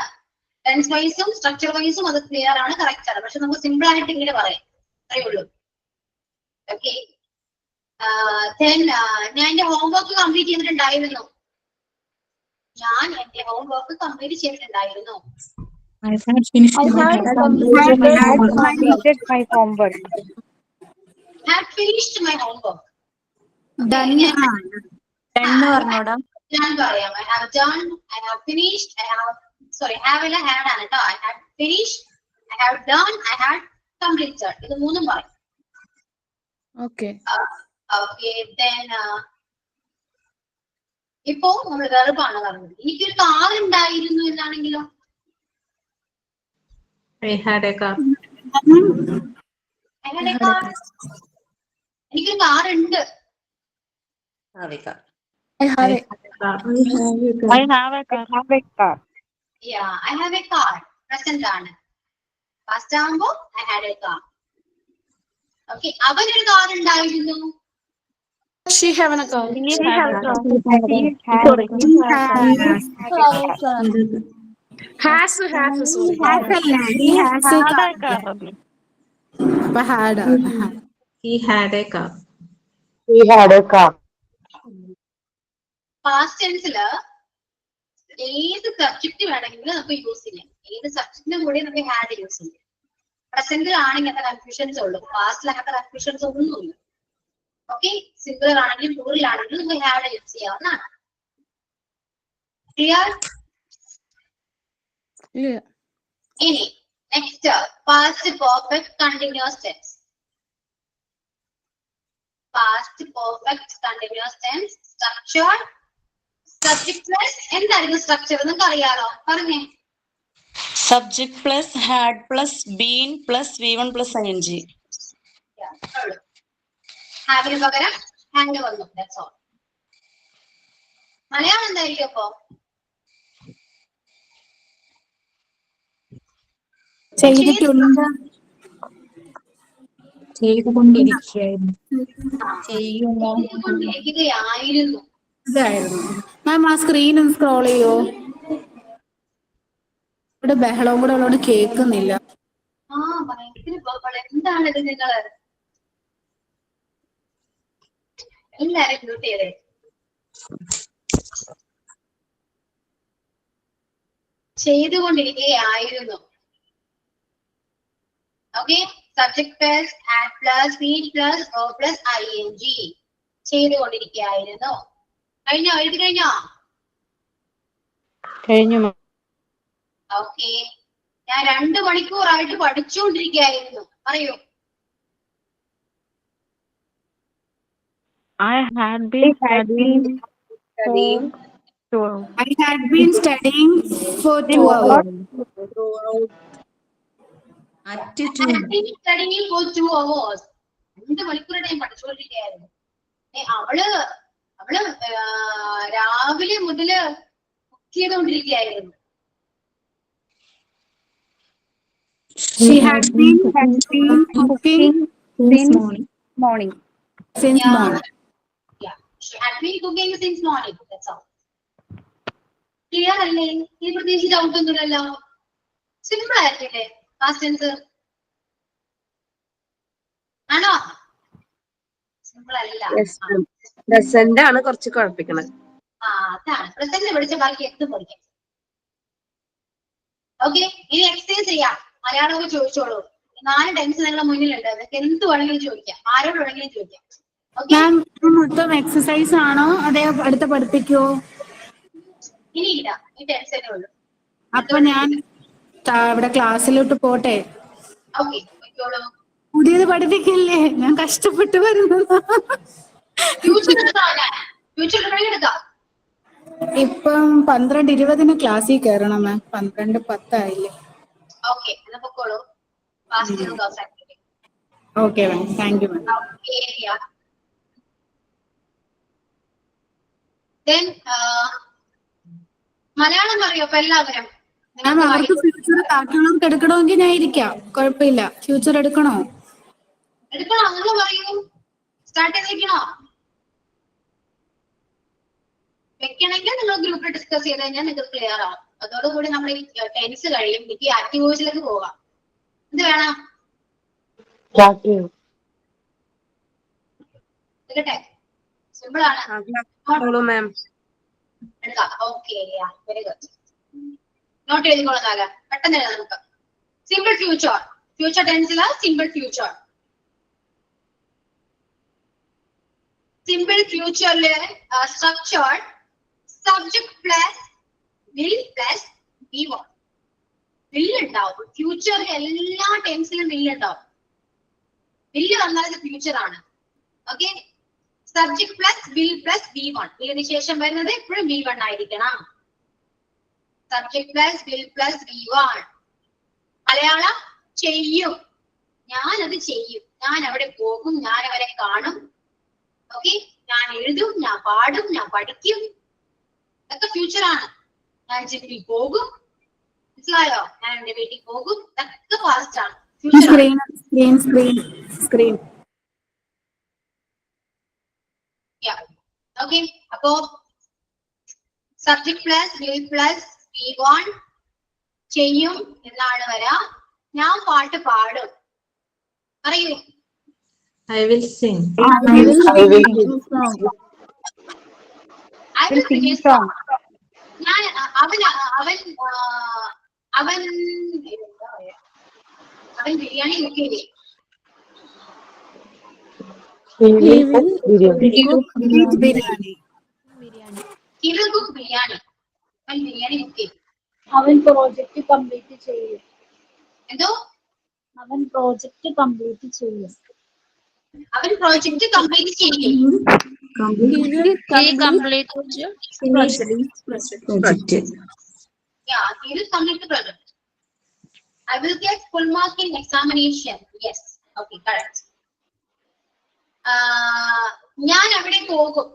S5: ടെൻസ് വൈസും സ്ട്രക്ചർ വൈസും അത് ക്ലിയർ ആണ്, കറക്റ്റ് ആണ്. പക്ഷെ നമുക്ക് സിമ്പിൾ ആയിട്ട് ഇങ്ങനെ പറയാം, അത്രയേ ഉള്ളൂ. ഓക്കെ ഞാൻ എന്റെ ഹോംവർക്ക് കംപ്ലീറ്റ് ചെയ്തിട്ടുണ്ടായിരുന്നു. ഞാൻ എന്റെ ഹോംവർക്ക് കംപ്ലീറ്റ് ചെയ്തിട്ടുണ്ടായിരുന്നു.
S6: I had finished
S9: I
S6: my
S9: had completed my homework.
S5: Had finished my homework.
S2: Done.
S4: പെണ്ണ് പറഞ്ഞോടാ.
S5: ഞാൻ പറയാം. I have done, I have finished, I have have അല്ല had ആണ് കേട്ടോ. I had finished, I have done, I had completed. ഇത് മൂന്നും പറയും.
S1: Okay.
S5: Okay, then ഇപ്പോ നമ്മൾ വെർബാണ് പറഞ്ഞത്. എനിക്കൊരു കാർ ഉണ്ടായിരുന്നു എന്നാണെങ്കിലോ?
S4: I had a car.
S5: I had a car. എനിക്കൊരു കാർ ഉണ്ട്.
S4: Have a car.
S1: I have it.
S8: I have a car.
S5: Yeah, I have a car. Present ആണ്. Past ആകുമ്പോ I had a car. Okay, അവനൊരു car ഉണ്ടായിരുന്നു.
S1: She having a car.
S8: He had a car.
S1: Has sorry.
S2: He has a
S8: Had
S2: car.
S8: a car അല്ലേ?
S2: അപ്പൊ had.
S4: He had a car.
S9: He had a car.
S5: Past ടെൻസില് ഏത് subject വേണമെങ്കിലും നമുക്ക് use ചെയ്യാം. ഏത് സബ്ജക്റ്റിന്റെ കൂടെ നമുക്ക് ഹാഡ് യൂസ് ചെയ്യാം. പ്രസന്റിൽ ആണെങ്കിൽ അങ്ങനത്തെ കൺഫ്യൂഷൻസ് ഉള്ളൂ. പാസ്റ്റിൽ അങ്ങനത്തെ കൺഫ്യൂഷൻസ് ഒന്നുമില്ല. ഓക്കെ, സിംഗുലർ ആണെങ്കിലും പ്ലൂറൽ ആണെങ്കിലും നമുക്ക് ഹാഡ് യൂസ് ചെയ്യാവുന്നതാണ്. ക്ലിയർ?
S1: Yeah.
S5: ഇനി next past perfect continuous tense. Past perfect continuous tense structure subject plus എന്തായിരുന്നു സ്ട്രക്ചർ നിങ്ങൾക്ക് അറിയാലോ? പറഞ്ഞേ.
S11: Subject plus had plus been plus V1 plus ing.
S5: ഹാവിന് പകരം ഹാൻഡ് വന്നു. That's all. മലയാളം എന്തായിരിക്കും അപ്പോ?
S2: ചെയ്തിട്ടുണ്ട്.
S6: ചെയ്തുകൊണ്ടിരിക്കുകയായിരുന്നു.
S4: ചെയ്യുമോ?
S5: ചെയ്തുകൊണ്ടിരിക്കുകയായിരുന്നു.
S2: ഇതായിരുന്നു. മാം ആ സ്ക്രീൻ ഒന്ന് സ്ക്രോൾ ചെയ്യോ? ഇവിടെ ബഹളവും കൂടെ ഉള്ളതുകൊണ്ട് കേൾക്കുന്നില്ല.
S5: ഭയങ്കര ബഹളം. എന്താണിത് നിങ്ങള് എല്ലാരും മ്യൂട്ട് ചെയ്തേ. ചെയ്തുകൊണ്ടിരിക്കുകയായിരുന്നു. Okay, subject plus had plus been plus ഓ പ്ലസ് ing. ചെയ്തുകൊണ്ടിരിക്കുകയായിരുന്നു. കഴിഞ്ഞോ? എഴുതി കഴിഞ്ഞോ?
S9: കഴിഞ്ഞു.
S5: ഓക്കെ, ഞാൻ 2 മണിക്കൂറായിട്ട് പഠിച്ചുകൊണ്ടിരിക്കുകയായിരുന്നു. പറയൂ.
S8: I had been studying
S2: I had been studying for 2 hours.
S5: Studying for 2 hours. 2 മണിക്കൂറായിട്ട് ഞാൻ പഠിച്ചുകൊണ്ടിരിക്കുകയായിരുന്നു. അവള് രാവിലെ മുതല് cook ചെയ്തുകൊണ്ടിരിക്കുകയായിരുന്നു.
S2: She had been cooking
S9: since morning.
S2: Since morning.
S5: Yeah, she had been cooking since morning. That's all. Clear അല്ലേ? ഈ പ്രത്യേകിച്ച് doubt ഒന്നുമില്ലല്ലോ. Simple ആയിരിക്കില്ലേ past tense? ആണോ? സിമ്പിൾ അല്ല.
S3: പ്രസന്റ് ആണ് കുറച്ച് കുഴപ്പിക്കണത്.
S5: അതാണ് പ്രസന്റ് പഠിച്ച ബാക്കി എന്തും പഠിക്കാം. ഓക്കെ, ഇനി എക്സസൈസ് ചെയ്യാം. മലയാളമൊക്കെ ചോദിച്ചോളൂ. 4 ടെൻസ് നിങ്ങളുടെ മുന്നിലുണ്ട്. അതൊക്കെ എന്ത് വേണമെങ്കിലും ചോദിക്കാം, ആരോട് വേണമെങ്കിലും ചോദിക്കാം.
S2: മാം മൊത്തം എക്സസൈസ് ആണോ അതേ അടുത്ത പഠിപ്പിക്കോ?
S5: ഇനിയില്ല, ഈ ടെൻസ് തന്നെ ഉള്ളൂ.
S2: അപ്പൊ ഞാൻ ഇവിടെ ക്ലാസ്സിലോട്ട് പോട്ടെ.
S5: ഓക്കെ, പോയിക്കോളൂ.
S2: പുതിയത് പഠിപ്പിക്കില്ലേ? ഞാൻ കഷ്ടപ്പെട്ട് വരുന്നത്. ഇപ്പം 12:20 ക്ലാസ്സിൽ കയറണം മാം. 12:10 ആയില്ലേ?
S5: ഓക്കെ, എന്നാ പൊക്കോളൂ.
S2: ഓക്കെ മാം, താങ്ക് യു മാം.
S5: മലയാളം അറിയോ അപ്പൊ എല്ലാവരും?
S2: മാം അവർക്ക് ഫ്യൂച്ചർ ബാക്കിയുള്ളവർക്ക് എടുക്കണമെങ്കിൽ ഞാൻ ഇരിക്കാം, കുഴപ്പമില്ല. ഫ്യൂച്ചർ എടുക്കണോ?
S5: എടുക്കണോ? നിങ്ങൾ പറയൂ. സ്റ്റാർട്ട് ചെയ്തിരിക്കണോ? വെക്കണമെങ്കിൽ നിങ്ങൾ ഗ്രൂപ്പിൽ ഡിസ്കസ് ചെയ്ത് കഴിഞ്ഞാൽ നിങ്ങൾക്ക് ക്ലിയർ ആവും. അതോടുകൂടി നമ്മൾ ഈ ടെൻസ് കഴിയും. എനിക്ക് ആക്റ്റീവ് വോയിസിലേക്ക് പോകാം. എന്ത് വേണം? സിമ്പിൾ ആണ്. എടുക്കാം. Okay, very good. നോട്ട് എഴുതിക്കൊള്ളുന്നാല് പെട്ടെന്ന് എഴുതാം നമുക്ക്. സിമ്പിൾ ഫ്യൂച്ചർ, ഫ്യൂച്ചർ ടെൻസില് സിമ്പിൾ ഫ്യൂച്ചർ. സിമ്പിൾ ഫ്യൂച്ചറില് structure subject plus will plus V one. Will ഉണ്ടാവും ഫ്യൂച്ചറിൽ, എല്ലാ ടെൻസിലും വില്ല് ഉണ്ടാവും. വില്ല് വന്നാൽ ഫ്യൂച്ചർ ആണ്. Okay, subject plus will plus V one. ഇതിന് ശേഷം വരുന്നത് എപ്പോഴും ബി വൺ ആയിരിക്കണം. Subject plus will plus V one. Malayalam ചെയ്യും, ഞാനത് ചെയ്യും, ഞാൻ അവിടെ പോകും, ഞാൻ അവരെ കാണും. ഓക്കെ, ഞാൻ എഴുതും, ഞാൻ പാടും, ഞാൻ പഠിക്കും, ഇതൊക്കെ ഫ്യൂച്ചർ ആണ്. ഞാൻ ജിമ്മിൽ പോകും, മനസ്സിലായോ? ഞാൻ എന്റെ വീട്ടിൽ പോകും, ഇതൊക്കെ പാസ്റ്റ് ആണ്, ഫ്യൂച്ചർ ആണ്. ഓക്കെ, അപ്പോ subject plus will plus V one ചെയ്യും എന്നാണ് വരാ. ഞാൻ പാട്ട് പാടും, പറയൂ.
S11: I will sing.
S5: I will sing a song. ഞാൻ അവൻ അവൻ അവൻ അവൻ ബിരിയാണി കുക്ക് ചെയ്യും.
S9: He will cook
S2: biryani.
S5: He will cook biryani. അവൻ ബിരിയാണി കുക്ക് ചെയ്യും.
S10: അവൻ പ്രോജക്റ്റ് കംപ്ലീറ്റ് ചെയ്യും.
S5: എന്തോ?
S10: അവൻ പ്രോജക്റ്റ് കംപ്ലീറ്റ് ചെയ്യും.
S5: അവൻ പ്രോജക്റ്റ് കംപ്ലീറ്റ് ചെയ്യും.
S11: He completed project.
S5: Yeah, he will complete the project. I will get full mark in examination. Yes, okay, correct. ഞാൻ അവിടെ പോകും.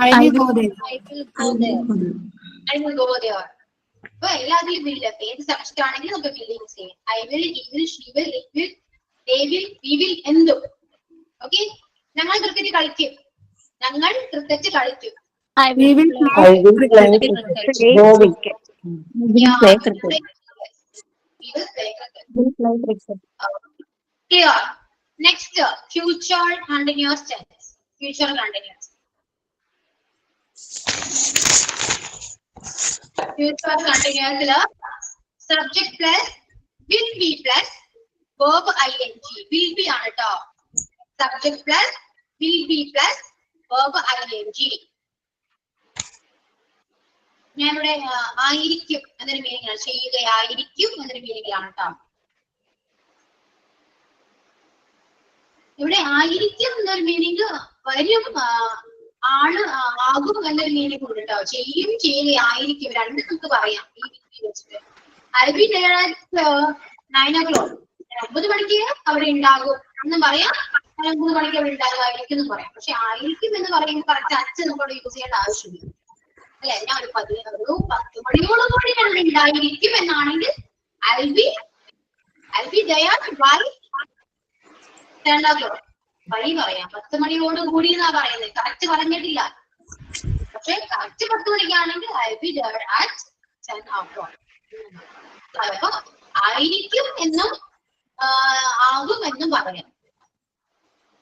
S2: I will go there.
S5: I will go there. അപ്പൊ എല്ലാത്തിലും villa, ഏത് subject ആണെങ്കിലും നമുക്ക് വില്ല് യൂസ് ചെയ്യാം. I will, he will, she will, it will, they will, we will, എന്തും. ഓക്കെ, ഞങ്ങൾ ക്രിക്കറ്റ് കളിക്കും. ഞങ്ങൾ ക്രിക്കറ്റ് കളിക്കും.
S2: We will
S9: play cricket.
S5: Yeah, we will play cricket. Clear. Next, future continuous tense. Future continuous. Future continuous subject plus will be plus verb ing. Will be ആണ് ട്ടോ. Subject plus will be plus verb ing. ഞാൻ ഇവിടെ ആയിരിക്കും എന്നൊരു meaning ആണ്, ചെയ്യുകയായിരിക്കും എന്നൊരു meaning ആണ് ട്ടോ. ഇവിടെ ആയിരിക്കും എന്നൊരു മീനിങ് വരും, ആണ്, ആകും എന്നൊരു മീനിങ് ഉണ്ട് കേട്ടോ. ചെയ്യും, ചെയ്യുകയായിരിക്കും, രണ്ടും നമുക്ക് പറയാം ഈ രീതിയിൽ വെച്ചിട്ട്. I'll be there at 9 o'clock. 9 മണിക്ക് അവിടെ ഉണ്ടാകും എന്നും പറയാം, 9 മണിക്ക് അവിടെ ഉണ്ടാകുമായിരിക്കും എന്നും പറയാം. പക്ഷെ ആയിരിക്കും എന്ന് പറയുമ്പോൾ കറക്റ്റ് അച്ഛൻ നമ്മളോട് യൂസ് ചെയ്യേണ്ട ആവശ്യമില്ല അല്ലെ. ഞാൻ ഒരു 10 മണിയോളം കൂടി അവിടെ ഉണ്ടായിരിക്കും എന്നാണെങ്കിൽ I'll be there by 10 o'clock. വഴി പറയാം, 10 മണിയോട് കൂടി എന്നാ പറയുന്നത്, കറക്റ്റ് പറഞ്ഞിട്ടില്ല. പക്ഷെ correct 10 മണിക്കാണെങ്കിൽ I'll be there at 10 o'clock. അപ്പൊ ആയിരിക്കും എന്നും ആകും എന്നും പറയാം.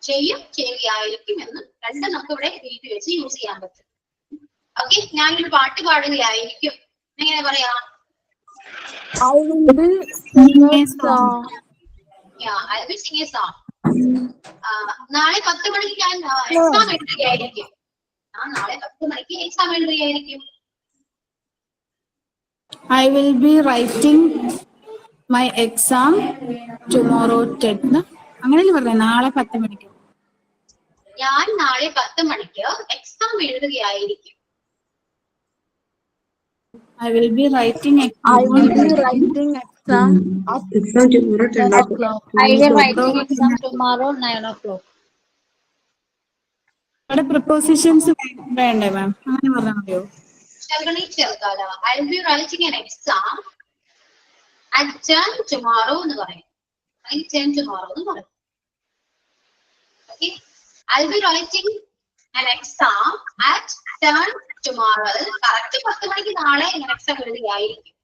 S5: ചെയ്യും, ചെയ്യുകയായിരിക്കും എന്നും രണ്ടും നമുക്ക് ഇവിടെ വീട്ടിൽ വെച്ച് യൂസ് ചെയ്യാൻ പറ്റും. ഓക്കെ, ഞാനൊരു പാട്ട് പാടുകയായിരിക്കും, എങ്ങനെ പറയാ?
S2: I will sing a song.
S5: Yeah, I will sing a song. നാളെ 10 മണിക്ക് ഞാൻ എക്സാം എഴുതുകയായിരിക്കും. നാളെ 10 മണിക്ക് exam എഴുതുകയായിരിക്കും.
S2: I will be writing my exam tomorrow 10. അങ്ങനെയല്ലേ പറഞ്ഞത്, നാളെ 10 മണിക്ക്.
S5: ഞാൻ നാളെ 10 മണിക്ക് exam എഴുതുകയായിരിക്കും.
S2: I will be writing exam.
S10: I will be writing exam at 10 o'clock. I will writing exam tomorrow 9 o'clock.
S2: ഇവിടെ prepositions വേണ്ടേ മാം? അങ്ങനെ പറഞ്ഞാൽ മതിയോ?
S5: ചേർക്കാലോ. I'll be writing an exam at 10 tomorrow എന്ന് പറയും. 10 tomorrow എന്ന് പറയും. Okay, I'll be writing an exam at 10 tomorrow. Correct 10 മണിക്ക് നാളെ ഞാൻ എക്സാം എഴുതുകയായിരിക്കും.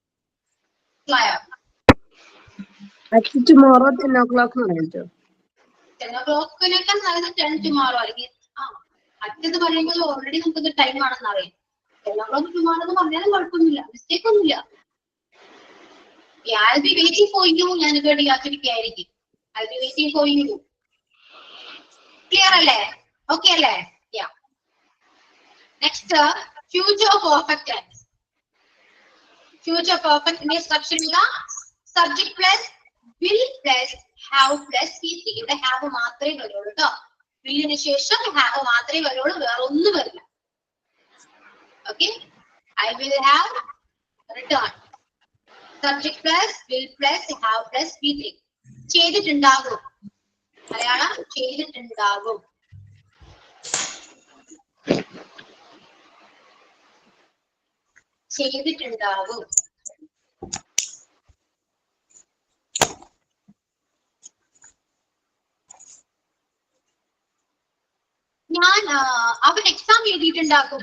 S3: tomorrow 10 o'clock എന്ന് പറയുന്നത്.
S5: 10 o'clock നല്ലത് 10 tomorrow അല്ലെങ്കിൽ മറ്റേത് പറയുമ്പോൾ ഓൾറെഡി നമുക്ക് ടൈം ആണെന്ന് അറിയാം. എല്ലാം ടുമാറോ എന്ന് പറഞ്ഞാലും കുഴപ്പമൊന്നുമില്ല, മിസ്റ്റേക്ക് ഒന്നുമില്ല. I'll be waiting for you. ഞാൻ ready ആക്കിയിരിക്കുകയായിരിക്കും. I'll be waiting for you. Clear അല്ലേ? Okay അല്ലേ? Yeah. Next, future perfect tense. Future perfect ന്റെ സ്ട്രക്ചർ ഇതാ. Subject plus will plus have plus be. ഇവിടെ have മാത്രമേ വരുള്ളൂ കേട്ടോ. willന് ശേഷം have മാത്രമേ വരുള്ളൂ, വേറെ ഒന്നും വരില്ല. Okay? I will have return. Subject plus will plus have plus be. ചെയ്തിട്ടുണ്ടാകും. മലയാളം ചെയ്തിട്ടുണ്ടാകും. ചെയ്തിട്ടുണ്ടാകും. ഞാൻ അവൻ exam എഴുതിയിട്ടുണ്ടാകും.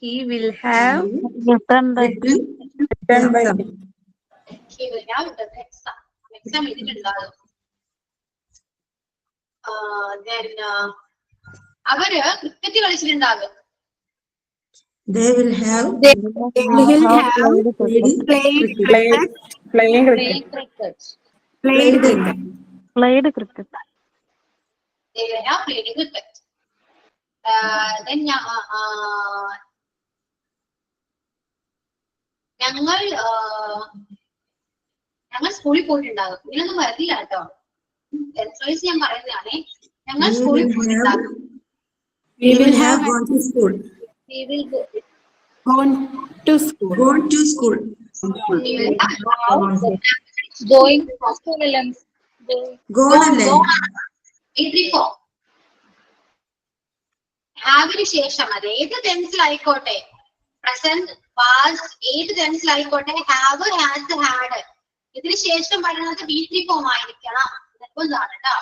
S3: He will have
S8: Return by
S5: He will have the exam. Exam എഴുതിയിട്ടുണ്ടാകും. Then അവര് cricket കളിച്ചിട്ടുണ്ടാകും.
S2: They will have
S7: Playing cricket.
S8: played cricket.
S5: They will have played cricket. Then ഞങ്ങൾ സ്കൂളിൽ പോയിട്ടുണ്ടാകും. ഇതിനൊന്നും വരില്ല കേട്ടോ, എൻട്രൻസ് ഞാൻ പറയുന്നതാണേ. ഞങ്ങൾ സ്കൂളിൽ പോയിട്ടുണ്ടാകും.
S2: We will have gone to school.
S10: We will go.
S2: Gone to school. Gone to school.
S5: We will have
S10: Going to school alone.
S2: Gone അല്ലേ?
S5: ഹാവിന് ശേഷം അത് ഏത് ടെൻസിലായിക്കോട്ടെ, പ്രസന്റ് പാസ്റ്റ് ഏത് ടെൻസിലായിക്കോട്ടെ, ഹാവ് ഹാസ് ഹാഡ് ഇതിന് ശേഷം പറയുന്നത് B3 ഫോം ആയിരിക്കണം. നിർബന്ധമാണ് കേട്ടോ,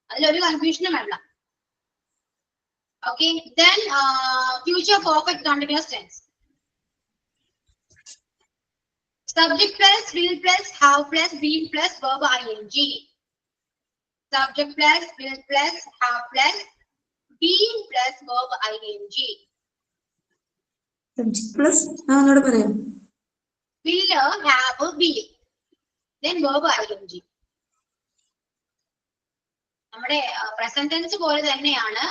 S5: അതിലൊരു കൺഫ്യൂഷനും വേണ്ട. Okay, then future perfect continuous tense. Subject plus will plus have plus been plus verb ing. Subject plus will plus have plus been plus verb ing.
S2: Subject plus ഒന്നുകൂടെ പറയാം.
S5: Will have be then verb ing. നമ്മുടെ present tense പോലെ തന്നെയാണ്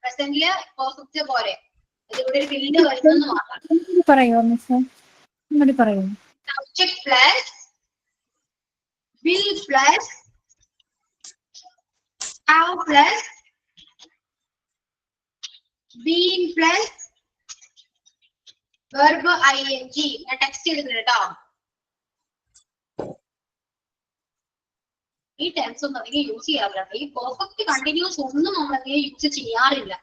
S5: പ്രസന്റില് perfect പോലെ. ഇതിവിടെ ഒരു വില്ല് വരുന്നെന്ന് മാത്രം.
S2: പറയോ മിസ്? ഒന്നുകൂടി പറയോ?
S5: Subject plus will plus have plus been plus verb ing. ഞാൻ ടെക്സ്റ്റ് ചെയ്തിട്ടുണ്ട് കേട്ടോ. ഈ ടെൻസ് ഒന്നും അധികം യൂസ് ചെയ്യാറില്ല. ഈ പെർഫെക്റ്റ് കണ്ടിന്യൂസ് ഒന്നും നമ്മളധികം യൂസ് ചെയ്യാറില്ല.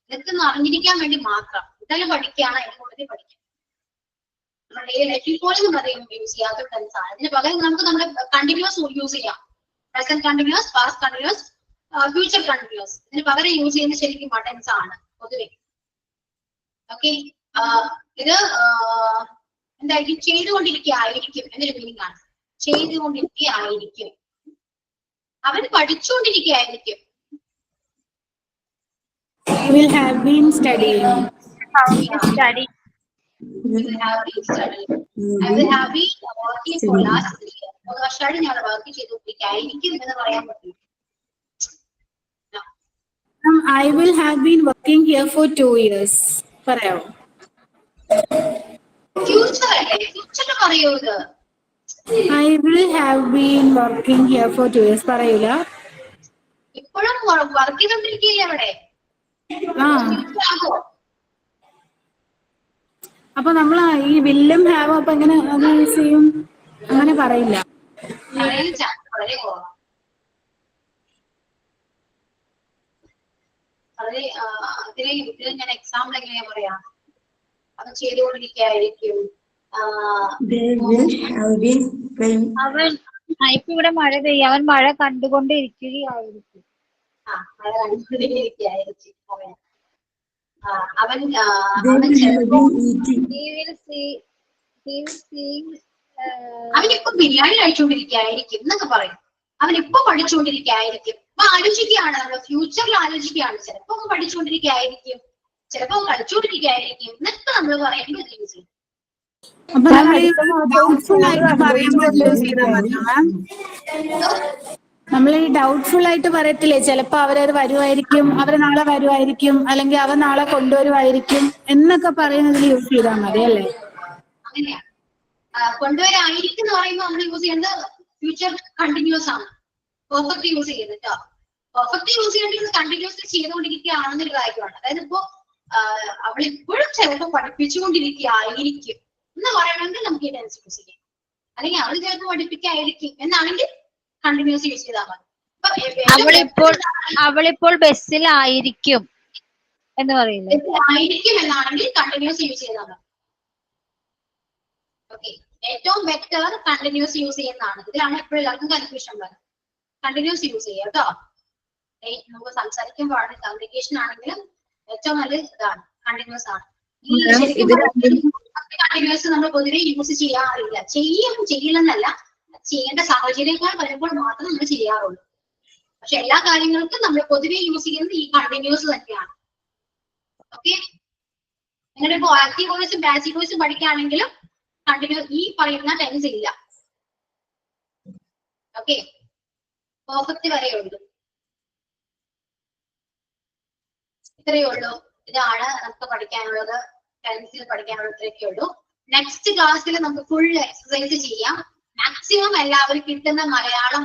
S5: ഇതൊക്കെ ഒന്ന് അറിഞ്ഞിരിക്കാൻ വേണ്ടി മാത്രം. ഇതെല്ലാം പഠിക്കുകയാണ്, അതിന്റെ കൂടുതൽ പഠിക്കാം. നമ്മുടെ ലൈഫിൽ പോലും അധികം യൂസ് ചെയ്യാത്ത ടെൻസ് ആണ്. അതിന് പകരം നമുക്ക് നമ്മുടെ കണ്ടിന്യൂസ് യൂസ് ചെയ്യാം. Present continuous, past continuous, future continuous. ഇതിന് പകരം യൂസ് ചെയ്യുന്നത് ശരിക്കും ടെൻസ് ആണ് പൊതുവെ. ഓക്കെ, ഇത് എന്തായിരിക്കും? ചെയ്തുകൊണ്ടിരിക്കുകയായിരിക്കും എന്നൊരു മീനിങ് ആണ്. ചെയ്തുകൊണ്ടിരിക്കുകയായിരിക്കും. അവൻ പഠിച്ചുകൊണ്ടിരിക്കുകയായിരിക്കും.
S2: Will have been studying.
S10: Study.
S5: Will have been studying. I will have been working for last 3 years. ഒരു വർഷമായിട്ട് ഞാൻ വർക്ക് ചെയ്തുകൊണ്ടിരിക്കുകയായിരിക്കും എന്ന് പറയാൻ പറ്റില്ല.
S2: I will have been working here for 2 years. പറയാമോ?
S5: ഫ്യൂച്ചർ അല്ലേ? ഫ്യൂച്ചറിൽ പറയൂ ഇത്.
S2: I will have been working here for 2 years. പറയൂല?
S5: ഇപ്പോഴും വർക്ക് ചെയ്തോണ്ടിരിക്കുകയല്ലേ അവിടെ?
S2: അപ്പൊ നമ്മൾ ഈ വില്ലും ഹാവും അപ്പൊ എങ്ങനെ അത് യൂസ് ചെയ്യും? അങ്ങനെ പറയില്ല.
S5: വളരെ കുറവാണ്. വളരെ ഇതിൽ ഞാൻ എക്സാമ്പിൾ എങ്ങനെയാ പറയാ? അത് ചെയ്തുകൊണ്ടിരിക്കുകയായിരിക്കും.
S10: അവൻ ഇപ്പൊ ഇവിടെ മഴ പെയ്യും. അവൻ മഴ കണ്ടുകൊണ്ടിരിക്കുകയായിരിക്കും.
S5: മഴ കണ്ടുകൊണ്ടിരിക്കുകയായിരിക്കും. അവൻ അവനിപ്പോ ബിരിയാണി കഴിച്ചുകൊണ്ടിരിക്കുകയായിരിക്കും എന്നൊക്കെ പറയും. അവൻ ഇപ്പൊ പഠിച്ചുകൊണ്ടിരിക്കുകയായിരിക്കും. അപ്പൊ ആലോചിക്കുകയാണ്, നമ്മൾ ഫ്യൂച്ചറിൽ ആലോചിക്കുകയാണ്. ചിലപ്പോ അവൻ പഠിച്ചുകൊണ്ടിരിക്കുകയായിരിക്കും, ചിലപ്പോ അവൻ കളിച്ചുകൊണ്ടിരിക്കുകയായിരിക്കും എന്നൊക്കെ നമ്മൾ പറയുമ്പോൾ ഇത് യൂസ് ചെയ്യും.
S2: അപ്പൊ നമ്മൾ ഡൗട്ട്ഫുൾ ആയിട്ട് പറയുമ്പോൾ യൂസ് ചെയ്താൽ മതിയോ മാം? നമ്മൾ ഈ ഡൗട്ട്ഫുൾ ആയിട്ട് പറയത്തില്ലേ, ചിലപ്പോ അവരത് വരുമായിരിക്കും, അവര് നാളെ വരുമായിരിക്കും, അല്ലെങ്കിൽ അവൻ നാളെ കൊണ്ടുവരുമായിരിക്കും എന്നൊക്കെ പറയുന്നതിൽ യൂസ് ചെയ്താൽ മതി അല്ലേ?
S5: അങ്ങനെയാണ്. കൊണ്ടുവരായിരിക്കും എന്ന് പറയുമ്പോൾ നമ്മൾ യൂസ് ചെയ്യുന്നത് ഫ്യൂച്ചർ കണ്ടിന്യൂസ് ആണ്. പെർഫെക്റ്റ് യൂസ് ചെയ്യുന്നത് കേട്ടോ. പെർഫെക്റ്റ് യൂസ് ചെയ്യേണ്ടത് കണ്ടിന്യൂസ്ലി ചെയ്തുകൊണ്ടിരിക്കുകയാണെന്നൊരു കാര്യമാണ്. അതായത് ഇപ്പോ അവൾ ഇപ്പോഴും ചിലപ്പോൾ പഠിപ്പിച്ചുകൊണ്ടിരിക്കുകയായിരിക്കും എന്ന് പറയണമെങ്കിൽ നമുക്ക് ഈ ടെൻസ് യൂസ് ചെയ്യാം. അല്ലെങ്കിൽ അവൾ ചിലപ്പോൾ പഠിപ്പിക്കായിരിക്കും എന്നാണെങ്കിൽ കണ്ടിന്യൂസ് യൂസ് ചെയ്താൽ മതി.
S10: അവളിപ്പോൾ ബസ്സിലായിരിക്കും എന്ന് പറയുന്നത്.
S5: ആയിരിക്കും എന്നാണെങ്കിൽ കണ്ടിന്യൂസ് യൂസ് ചെയ്താൽ മതി. ഓക്കെ, ഏറ്റവും ബെറ്റർ കണ്ടിന്യൂസ് യൂസ് ചെയ്യുന്നതാണ്. ഇതിലാണ് എപ്പോഴും എല്ലാവർക്കും കൺഫ്യൂഷൻ വരുന്നത്. കണ്ടിന്യൂസ് യൂസ് ചെയ്യുക കേട്ടോ. നമുക്ക് സംസാരിക്കുമ്പോഴാണ്, കമ്മ്യൂണിക്കേഷൻ ആണെങ്കിലും ഏറ്റവും നല്ല ഇതാണ് കണ്ടിന്യൂസ് ആണ്. ഈ ശരിക്കും കണ്ടിന്യൂസ് നമ്മൾ പൊതുവെ യൂസ് ചെയ്യാറില്ല. ചെയ്യില്ലെന്നല്ല, ചെയ്യേണ്ട സാഹചര്യങ്ങൾ വരുമ്പോൾ മാത്രം നമ്മൾ ചെയ്യാറുള്ളൂ. പക്ഷെ എല്ലാ കാര്യങ്ങൾക്കും നമ്മൾ പൊതുവെ യൂസ് ചെയ്യുന്നത് ഈ കണ്ടിന്യൂസ് തന്നെയാണ്. ഓക്കെ, നിങ്ങളുടെ ഇപ്പോ ആക്റ്റീവ് വോയിസും പാസീവ് വോയിസും പഠിക്കുകയാണെങ്കിലും കണ്ടിന്യൂസ് ഈ പറയുന്ന ടെൻസ് ഇല്ല. ഓക്കെ, പെർഫെക്റ്റ് വരെയേ ഉള്ളൂ. ഇത്രയേ ഉള്ളൂ. ഇതാണ് നമുക്ക് പഠിക്കാനുള്ളത്. ടെൻസിൽ പഠിക്കാനുള്ളത് ഇത്രയൊക്കെ ഉള്ളൂ. നെക്സ്റ്റ് ക്ലാസ്സിൽ നമുക്ക് ഫുൾ എക്സസൈസ് ചെയ്യാം. മാക്സിമം എല്ലാവരും കിട്ടുന്ന മലയാളം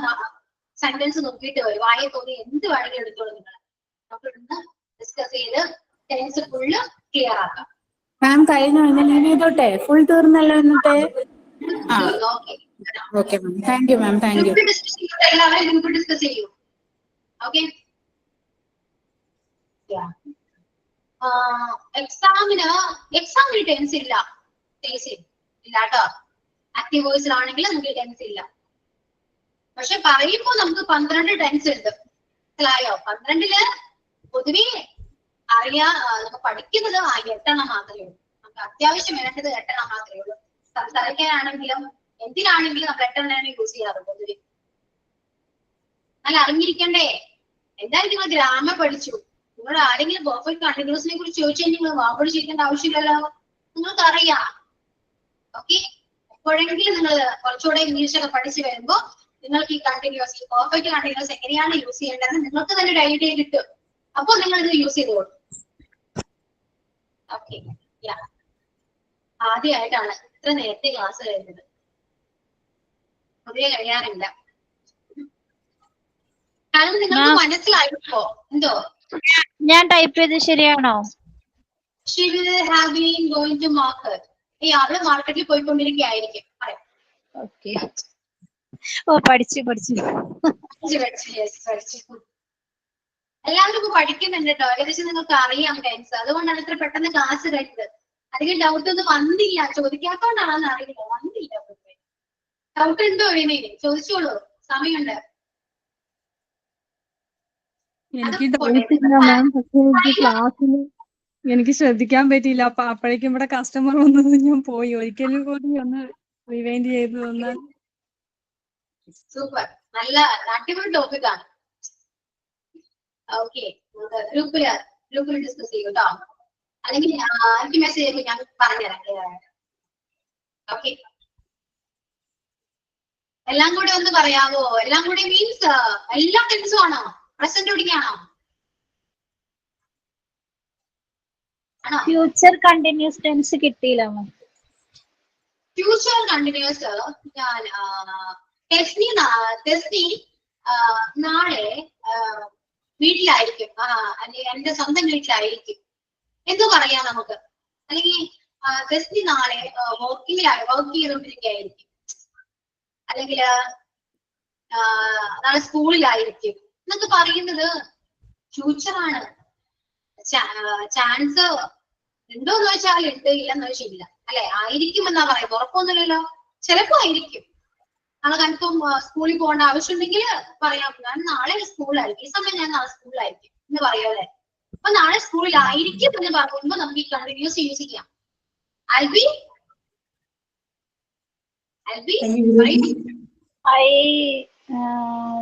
S5: സെന്റൻസ് നോക്കിയിട്ട് വരും. വായ തോന്നി എന്ത് വേണമെങ്കിലും എടുത്തോളൂ നിങ്ങൾ. നമുക്ക് ഇന്ന് ഡിസ്കസ് ചെയ്ത് ടെൻസ് ഫുള്ള് ക്ലിയർ ആക്കാം.
S2: മാം കഴിഞ്ഞു, ലീവ് ചെയ്തോട്ടെ? ഫുൾ തീർന്നല്ലോ എന്നിട്ട്? Okay ma'am, thank you ma'am, thank you.
S5: എല്ലാവരും ഗ്രൂപ്പ് ഡിസ്കസ് ചെയ്യൂ. ഓക്കെ, എക്സാമിന് ടെൻസ് ഇല്ല, ഇല്ല കേട്ടോ. ആക്റ്റീവ് വോയിസിലാണെങ്കിൽ നമുക്ക് ടെൻസ് ഇല്ല. പക്ഷെ പറയുമ്പോ നമുക്ക് 12 ടെൻസ് ഉണ്ട്. മനസ്സിലായോ? 12 പൊതുവേ നമുക്ക് പഠിക്കുന്നത് 8 മാത്രമേ ഉള്ളൂ. നമുക്ക് അത്യാവശ്യം വേണ്ടത് 8 മാത്രമേ ഉള്ളൂ. സംസാരിക്കാനാണെങ്കിലും എന്തിനാണെങ്കിലും നമ്മൾ 8 യൂസ് ചെയ്യാറ് പൊതുവെ. നല്ല അറിഞ്ഞിരിക്കണ്ടേ? എന്തായാലും നിങ്ങൾ ഗ്രാമർ പഠിച്ചു. നിങ്ങൾ ആരെങ്കിലും പെർഫെക്റ്റ് കണ്ടിന്യൂസിനെ കുറിച്ച് ചോദിച്ചാൽ നിങ്ങൾ വാപ്പോട് ചോദിക്കേണ്ട ആവശ്യമില്ലല്ലോ, നിങ്ങൾക്ക് അറിയാം. ഓക്കെ, എപ്പോഴെങ്കിലും നിങ്ങൾ കുറച്ചുകൂടെ ഇംഗ്ലീഷൊക്കെ പഠിച്ചു വരുമ്പോ നിങ്ങൾക്ക് ഈ കണ്ടിന്യൂസ്, ഈ പെർഫെക്റ്റ് കണ്ടിന്യൂസ് എങ്ങനെയാണ് യൂസ് ചെയ്യേണ്ടതെന്ന് നിങ്ങൾക്ക് തന്നെ ഒരു ഐഡിയ കിട്ടും. അപ്പോൾ നിങ്ങൾ ഇത് യൂസ് ചെയ്തോളൂ. ഓക്കെ, ആദ്യമായിട്ടാണ് ഇത്ര നേരത്തെ ക്ലാസ് കഴിഞ്ഞത്. പൊതുവെ കഴിയാറില്ല. കാരണം നിങ്ങൾക്ക് മനസ്സിലായിപ്പോ എന്തോ
S10: ഞാൻ ടൈപ്പ് ചെയ്ത് ശരിയാണോ?
S5: She will have been going to market. അവള് മാർക്കറ്റിൽ പോയിക്കൊണ്ടിരിക്കുകയായിരിക്കും.
S10: ഓക്കെ, ഓ പഠിച്ചു.
S5: എല്ലാവരും ഇപ്പൊ പഠിക്കുന്നുണ്ട് കേട്ടോ. ഏകദേശം നിങ്ങൾക്ക് അറിയാം ടെൻസ്. അതുകൊണ്ടാണ് ഇത്ര പെട്ടെന്ന് ക്ലാസ് കഴിഞ്ഞത്. അധികം ഡൗട്ട് ഒന്നും വന്നില്ല. ചോദിക്കാത്തോണ്ടാണെന്ന് അറിയില്ല, വന്നില്ല. ഡൗട്ട് ഉണ്ടോ? ഇനി ചോദിച്ചോളൂ, സമയമുണ്ട്.
S12: എനിക്ക് ഡൗട്ട് ഇല്ല മാം, പക്ഷെ എനിക്ക് ക്ലാസ്സിൽ എനിക്ക് ശ്രദ്ധിക്കാൻ പറ്റിയില്ല. അപ്പൊ അപ്പോഴേക്കും ഇവിടെ കസ്റ്റമർ വന്നത് ഞാൻ പോയി. ഒരിക്കലും കൂടി ഒന്ന് റിവൈൻഡ് ചെയ്ത് തന്നാൽ.
S5: സൂപ്പർ, നല്ല അടിപൊളി ടോപ്പിക്കാണ്. ഓക്കെ, ഗ്രൂപ്പിൽ ഡിസ്കസ് ചെയ്യൂ കേട്ടോ. അല്ലെങ്കിൽ എനിക്ക് മെസ്സേജ് ചെയ്യുമ്പോൾ ഞാൻ പറഞ്ഞുതരാം. ഓക്കെ, എല്ലാം കൂടെ ഒന്ന് പറയാമോ? എല്ലാം കൂടെ മീൻസ് എല്ലാ ടെൻസും ആണോ? പ്രസന്റ് പിടിക്കാണോ?
S10: ഫ്യൂച്ചർ കണ്ടിന്യൂസ് ടെൻസ് കിട്ടിയില്ല.
S5: ഫ്യൂച്ചർ കണ്ടിന്യൂസ് ഞാൻ ടെസ്നി നാളെ വീട്ടിലായിരിക്കും, അല്ലെങ്കിൽ എന്റെ സ്വന്തം വീട്ടിലായിരിക്കും എന്ന് പറയാം നമുക്ക്. അല്ലെങ്കിൽ ടെസ്നി നാളെ വർക്ക് ചെയ്തുകൊണ്ടിരിക്കുകയായിരിക്കും, അല്ലെങ്കിൽ നാളെ സ്കൂളിലായിരിക്കും എന്നൊക്കെ പറയുന്നത് ഫ്യൂച്ചറാണ്. ചാൻസ് ഉണ്ടോന്ന് വെച്ചാൽ ഉണ്ട്, ഇല്ലെന്ന് വെച്ചാൽ ഇല്ല അല്ലെ. ആയിരിക്കും എന്നാ പറയുന്നത്, ഉറപ്പൊന്നുമില്ലല്ലോ. ചിലപ്പോ ആയിരിക്കും. നാളെ കൺഫേം സ്കൂളിൽ പോകേണ്ട ആവശ്യമുണ്ടെങ്കിൽ പറയാം, ഞാൻ നാളെ സ്കൂളിലായിരിക്കും, ഈ സമയം ഞാൻ നാളെ സ്കൂളിലായിരിക്കും എന്ന് പറയാല്ലേ. അപ്പൊ നാളെ സ്കൂളിലായിരിക്കും എന്ന് പറയുമ്പോൾ നമുക്ക് ഈ കണ്ടിന്യൂസ് യൂസ് ചെയ്യാം.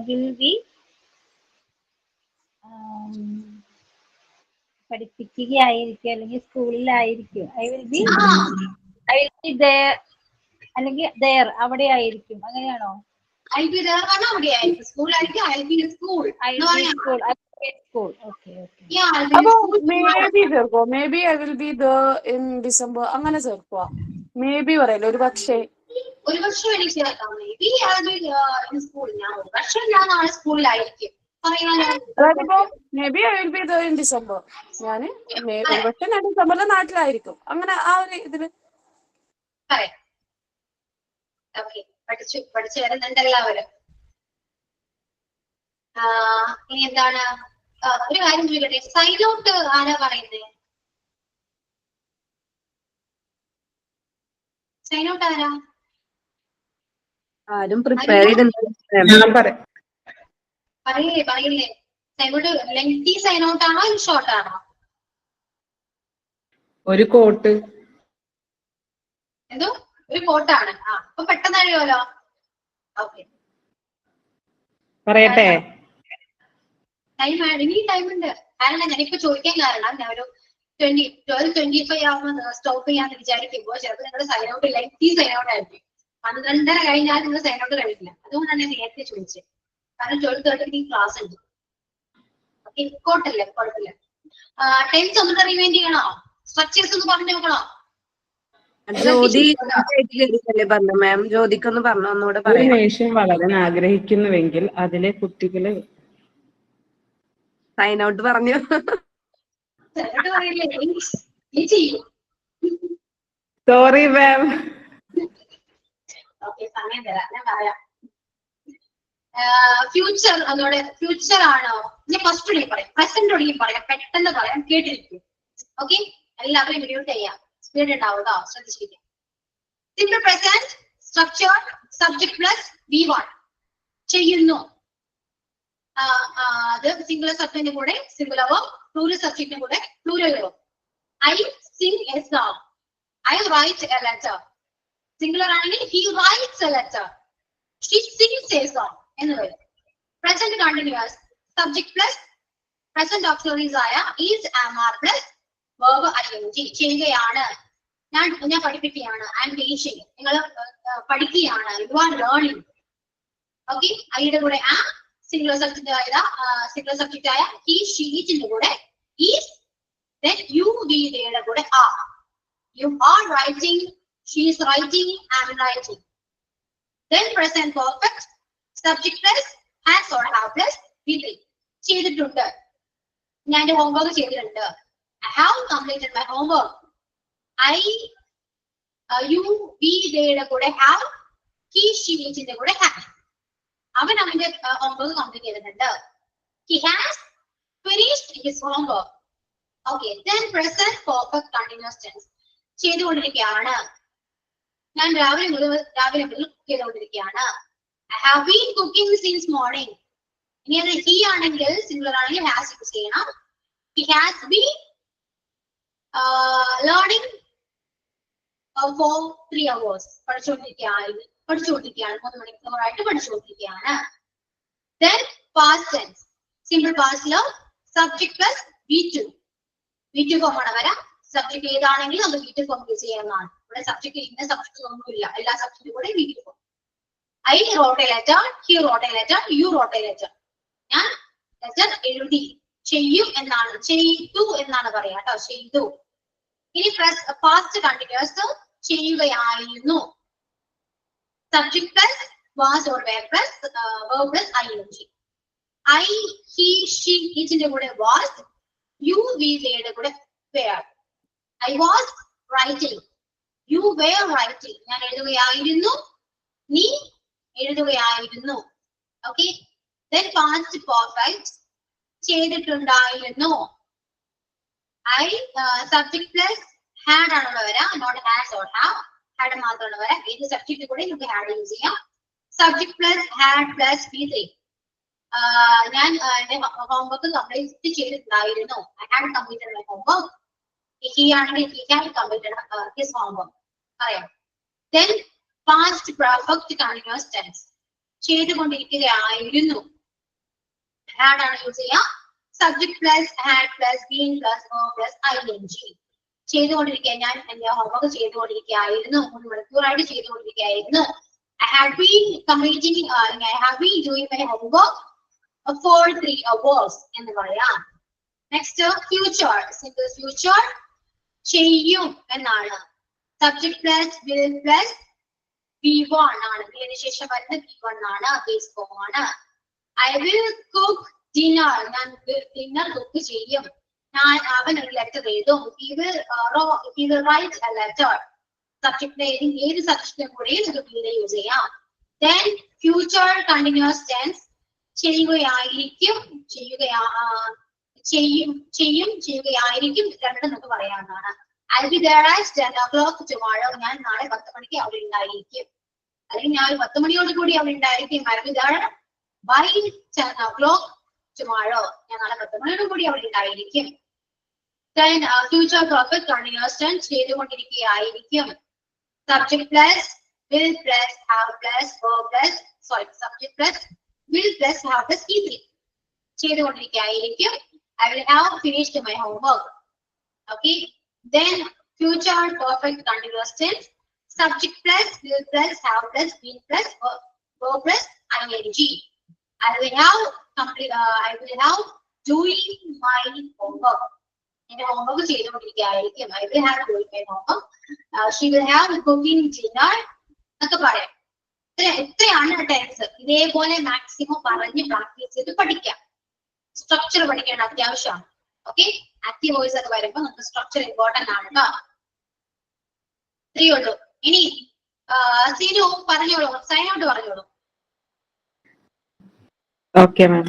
S10: വിൽ ബി പഠിപ്പിക്കുകയായിരിക്കും അല്ലെങ്കിൽ സ്കൂളിലായിരിക്കും. ഐ വിൽ ബി there അല്ലെങ്കിൽ there അവിടെ ആയിരിക്കും, അങ്ങനെയാണോ?
S5: ഐ ബി ദേർ പറഞ്ഞാൽ അവിടെ ആയിരിക്കും, സ്കൂളിലായിരിക്കും. I be school
S10: school. Okay okay.
S1: അപ്പൊ മേ ബി ചേർക്കോ? May be I will be in December അങ്ങനെ ചേർക്കുക. മേ ബി പറയല്ലോ, ഒരു പക്ഷേ.
S5: ഒരു പക്ഷേ എനിക്ക് ചേർക്കാം. May be I will in school. ഞാൻ ഒരു പക്ഷേ ഞാൻ നാളെ സ്കൂളിലായിരിക്കും പറയാനോ.
S1: May be I will be in December. ഞാന് ഒരു പക്ഷേ ഞാൻ ഡിസംബറിലെ നാട്ടിലായിരിക്കും, അങ്ങനെ ആ ഒരു ഇതില്
S5: പറയാം. ഓക്കെ, പഠിച്ചു വരുന്നുണ്ട് എല്ലാവരും. ഇനി എന്താണ്, ഒരു കാര്യം ചോദിക്കട്ടെ, സൈൻ ഔട്ട് ആരാ പറയുന്നത്? സൈൻ ഔട്ട് ആരാ?
S3: ആരും പ്രിപ്പയർ ചെയ്തിട്ടില്ല.
S5: പറയില്ലേ sign out lengthy sign out ആണോ ഷോർട്ട് ആണോ?
S7: ഒരു കോട്ട്.
S5: എന്തോ ഒരു കോട്ടാണ്. അപ്പൊ പെട്ടെന്ന് അറിയാലോ. ഓക്കെ,
S7: പറയട്ടെ?
S5: ഇനി ടൈം ഉണ്ട്. കാരണം ഞാനിപ്പോ ചോദിക്കാൻ കാരണം ഞാൻ ഒരു 12:25 ആവുമ്പോൾ സ്റ്റോപ്പ് ചെയ്യാന്ന് വിചാരിക്കുമ്പോൾ ചിലപ്പോൾ നിങ്ങളുടെ sign out lengthy sign out ആയിരിക്കും. 12:30 കഴിഞ്ഞാൽ നിങ്ങൾ സൈൻ ഔട്ട് കഴിക്കില്ല. അതുകൊണ്ടാണ് ഞാൻ നേരത്തെ ചോദിച്ചത്. കാരണം 12:30 ക്ലാസ് ഉണ്ട്. ഓക്കെ, കോട്ടല്ലേ, കുഴപ്പമില്ല. ടെൻസ് ഒന്നുകൂടെ റിവൈൻഡ് ചെയ്യണോ? സ്ട്രക്ചേഴ്സ് ഒന്ന് പറഞ്ഞു നോക്കണോ?
S3: ജ്യോതി പറഞ്ഞു മാം, ജ്യോതിക്കൊന്ന് പറഞ്ഞു ഒന്നുകൂടെ
S7: ഒരു
S3: പറയാം.
S7: നേഷൻ വളരാൻ ആഗ്രഹിക്കുന്നുവെങ്കിൽ അതിലെ കുട്ടികളെ
S3: സൈൻ ഔട്ട് പറഞ്ഞു.
S7: Sorry ma'am.
S5: ഓക്കെ, സമയം തരാം, ഞാൻ പറയാം. ഫ്യൂച്ചർ, അതോടെ ഫ്യൂച്ചർ ആണോ? ഞാൻ ഫസ്റ്റ് ഒടിയും പറയാം, പ്രസന്റ് ഒടിയും പറയാം, പെട്ടെന്ന് പറയാം, കേട്ടിരിക്കും. ഓക്കെ, എല്ലാവരും മ്യൂട്ട് ചെയ്യാം, സ്പീഡ് ഉണ്ടാവും കേട്ടോ, ശ്രദ്ധിച്ചിരിക്കാം. Simple present structure subject plus V1 ചെയ്യുന്നു. അത് സിംഗുലർ സബ്ജക്റ്റിന്റെ കൂടെ സിംഗുലർ വേർബ്, പ്ലൂറൽ സബ്ജക്റ്റിന്റെ കൂടെ plural verb. I sing a song, I write a letter. Singular ആണെങ്കിൽ he writes a letter, she sings a song എന്ന് വരും. Present continuous subject plus present auxiliaries ആയ is, am, are plus verb ing ചെയ്യുകയാണ്. ഞാൻ പഠിപ്പിക്കുകയാണ്. I am teaching, നിങ്ങൾ പഠിക്കുകയാണ്. You are learning. Okay, ഐയുടെ കൂടെ ആ സിംഗുലർ സബ്ജക്റ്റ് ആയ ഹി ഷീ ഇറ്റിന്റെ കൂടെ ഈസ്, then you we യുടെ കൂടെ are. You are writing, she is writing, I am writing. Then present perfect subject plus has or have plus V3 ചെയ്തിട്ടുണ്ട്. ഞാൻ എന്റെ ഹോംവർക്ക് ചെയ്തിട്ടുണ്ട്. I have completed my homework. I you we യുടെ കൂടെ have, he she ന്റെ കൂടെ have. അവൻ അവന്റെ ഹോംവർക്ക് കംപ്ലീറ്റ് ചെയ്തിട്ടുണ്ട്. He has finished his homework. Okay, then present perfect continuous tense ചെയ്തുകൊണ്ടിരിക്കുകയാണ്. ഞാൻ രാവിലെ മുതൽ ചെയ്തുകൊണ്ടിരിക്കുകയാണ്. I have been cooking since morning. ഇനി അത് he ആണെങ്കിൽ സിംഗുലർ ആണെങ്കിൽ has യൂസ് ചെയ്യണം. He has been learning for 3 hours. പഠിച്ചുകൊണ്ടിരിക്കുകയാണ് 3 മണിക്കൂറായിട്ട് പഠിച്ചുകൊണ്ടിരിക്കുകയാണ്. Then past tense simple past ല് subject plus V2 ഫോം ആണ് വരാം. സബ്ജക്ട് ഏതാണെങ്കിലും അത് V2 ഫോം യൂസ് ചെയ്യാവുന്നതാണ്. ഇവിടെ സബ്ജക്ട് ഇന്ന സബ്ജക്ട് ഒന്നുമില്ല, എല്ലാ സബ്ജക്റ്റും കൂടെ V2 form. I wrote a letter, he wrote a letter, you wrote a letter. ഞാൻ ലെറ്റർ എഴുതി, ചെയ്യും എന്നാണ്, ചെയ്തു എന്നാണ് പറയാ കേട്ടോ, ചെയ്തു. ഇനി പാസ്റ്റ് കണ്ടിന്യൂസ് ചെയ്യുകയായിരുന്നു. Subject plus was or were plus verb plus ing. I he she ഇറ്റിന്റെ കൂടെ വാസ്, യു വി യുടെ കൂടെ were. I was writing, you were writing. ഞാൻ എഴുതുകയായിരുന്നു, നീ എഴുതുകയായിരുന്നു. ഓക്കെ, then past perfect ചെയ്തിട്ടുണ്ടായിരുന്നു. ഐ സബ്ജക്ട് പ്ലസ് ഹാഡ് ആണുള്ള വരാ, not has or have. Had മാത്രമുള്ള വരാ, ഏത് സബ്ജക്റ്റ് കൂടെ നമുക്ക് ഹാഡ് യൂസ് ചെയ്യാം. Subject plus had plus V3. ഞാൻ എന്റെ ഹോംവർക്ക് കംപ്ലീറ്റ് ചെയ്തിട്ടുണ്ടായിരുന്നു. I had completed my homework. He ആണെങ്കിൽ he had completed his homework പറയാം. Then past perfect continuous tense ചെയ്തുകൊണ്ടിരിക്കുകയായിരുന്നു. ഹാഡ് ആണ് യൂസ് ചെയ്യാം. Subject plus had plus been plus plus ing. ചെയ്തുകൊണ്ടിരിക്കുക, ഞാൻ എന്റെ ഹോംവർക്ക് ചെയ്തുകൊണ്ടിരിക്കുകയായിരുന്നു, 3 മണിക്കൂറായിട്ട് ചെയ്തുകൊണ്ടിരിക്കുകയായിരുന്നു. I have been completing, I have been doing my homework for 3 hours എന്ന് പറയാം. നെക്സ്റ്റ് ഫ്യൂച്ചർ, സിമ്പിൾ ഫ്യൂച്ചർ ചെയ്യും എന്നാണ്. Subject plus will plus V1 ആണ്. ഇതിന് ശേഷം വരുന്ന V1 ആണ്, ബേസ് ഫോം ആണ്. I will cook dinner, ഞാൻ ഡിന്നർ കുക്ക് ചെയ്യും. അവൻ ഒരു ലെറ്റർ എഴുതും. He will write a letter. Subject ഏത് സബ്ജക്റ്റിനും കൂടെയും ഇത് will യൂസ് ചെയ്യാം. Then future continuous tense, ചെയ്യുകയായിരിക്കും, ചെയ്യുകയായിരിക്കും, രണ്ടും നമുക്ക് പറയാവുന്നതാണ്. I'll be there at 10 o'clock tomorrow, ഞാൻ നാളെ 10 മണിക്ക് അവിടെ ഉണ്ടായിരിക്കും, അല്ലെങ്കിൽ ഞാൻ 10 മണിയോട് കൂടി അവിടെ ഉണ്ടായിരിക്കും. I'll be there by 10 o'clock tomorrow, ഞാൻ നാളെ 10 മണിയോട് കൂടി അവിടെ ഉണ്ടായിരിക്കും. Then future perfect continuous tense, ചെയ്തുകൊണ്ടിരിക്കുകയായിരിക്കും. Subject plus will plus have plus verb plus, subject plus will plus have plus V3, ചെയ്തുകൊണ്ടിരിക്കുകയായിരിക്കും. I will have finished my homework. Okay. Then future perfect continuous tense, subject plus will plus have plus been plus verb plus ing. I will have doing my homework. എന്റെ homework ചെയ്തുകൊണ്ടിരിക്കുകയായിരിക്കും. I will have doing my homework. She will have cooking dinner എന്നൊക്കെ പറയാം. എത്രയാണ് tense? ഇതേപോലെ maximum പറഞ്ഞ് practice ചെയ്ത് പഠിക്കാം. Structure പഠിക്കേണ്ട അത്യാവശ്യമാണ്. ഓക്കെ, ആക്റ്റീവ് വോയിസ് ഒക്കെ വരുമ്പോൾ നമുക്ക് സ്ട്രക്ചർ ഇമ്പോർട്ടന്റ് ആണ് കേട്ടോ. ഇത്രയേ ഉള്ളൂ. ഇനി സീനു പറഞ്ഞോളൂ, സൈൻ ഔട്ട് പറഞ്ഞോളൂ.
S7: Okay ma'am.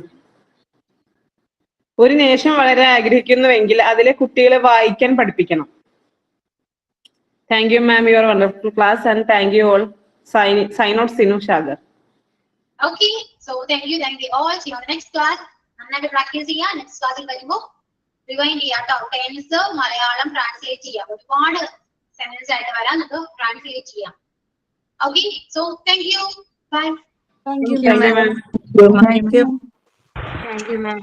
S7: ഒരു നേഷൻ വളരെ ആഗ്രഹിക്കുന്നുവെങ്കിൽ അതിലെ കുട്ടികളെ വായിക്കാൻ പഠിപ്പിക്കണം. Thank you ma'am, your wonderful class and thank you all. Sign out Sinu Shagar.
S5: Okay, so thank you all. See you on next class. നന്നായിട്ട് പ്രാക്ടീസ് ചെയ്യാം. നെക്സ്റ്റ് ക്ലാസ്സിൽ വരുമ്പോൾ റിവൈൻഡ് ചെയ്യാം കേട്ടോ. ടെൻസ് മലയാളം ട്രാൻസ്ലേറ്റ് ചെയ്യാം. ഒരുപാട് സെന്റൻസ് ആയിട്ട് വരാം, നമുക്ക് ട്രാൻസ്ലേറ്റ് ചെയ്യാം. Okay, so thank you. Bye.
S2: Thank you
S7: thank you ma'am.
S9: Thank you.
S3: Thank you, ma'am.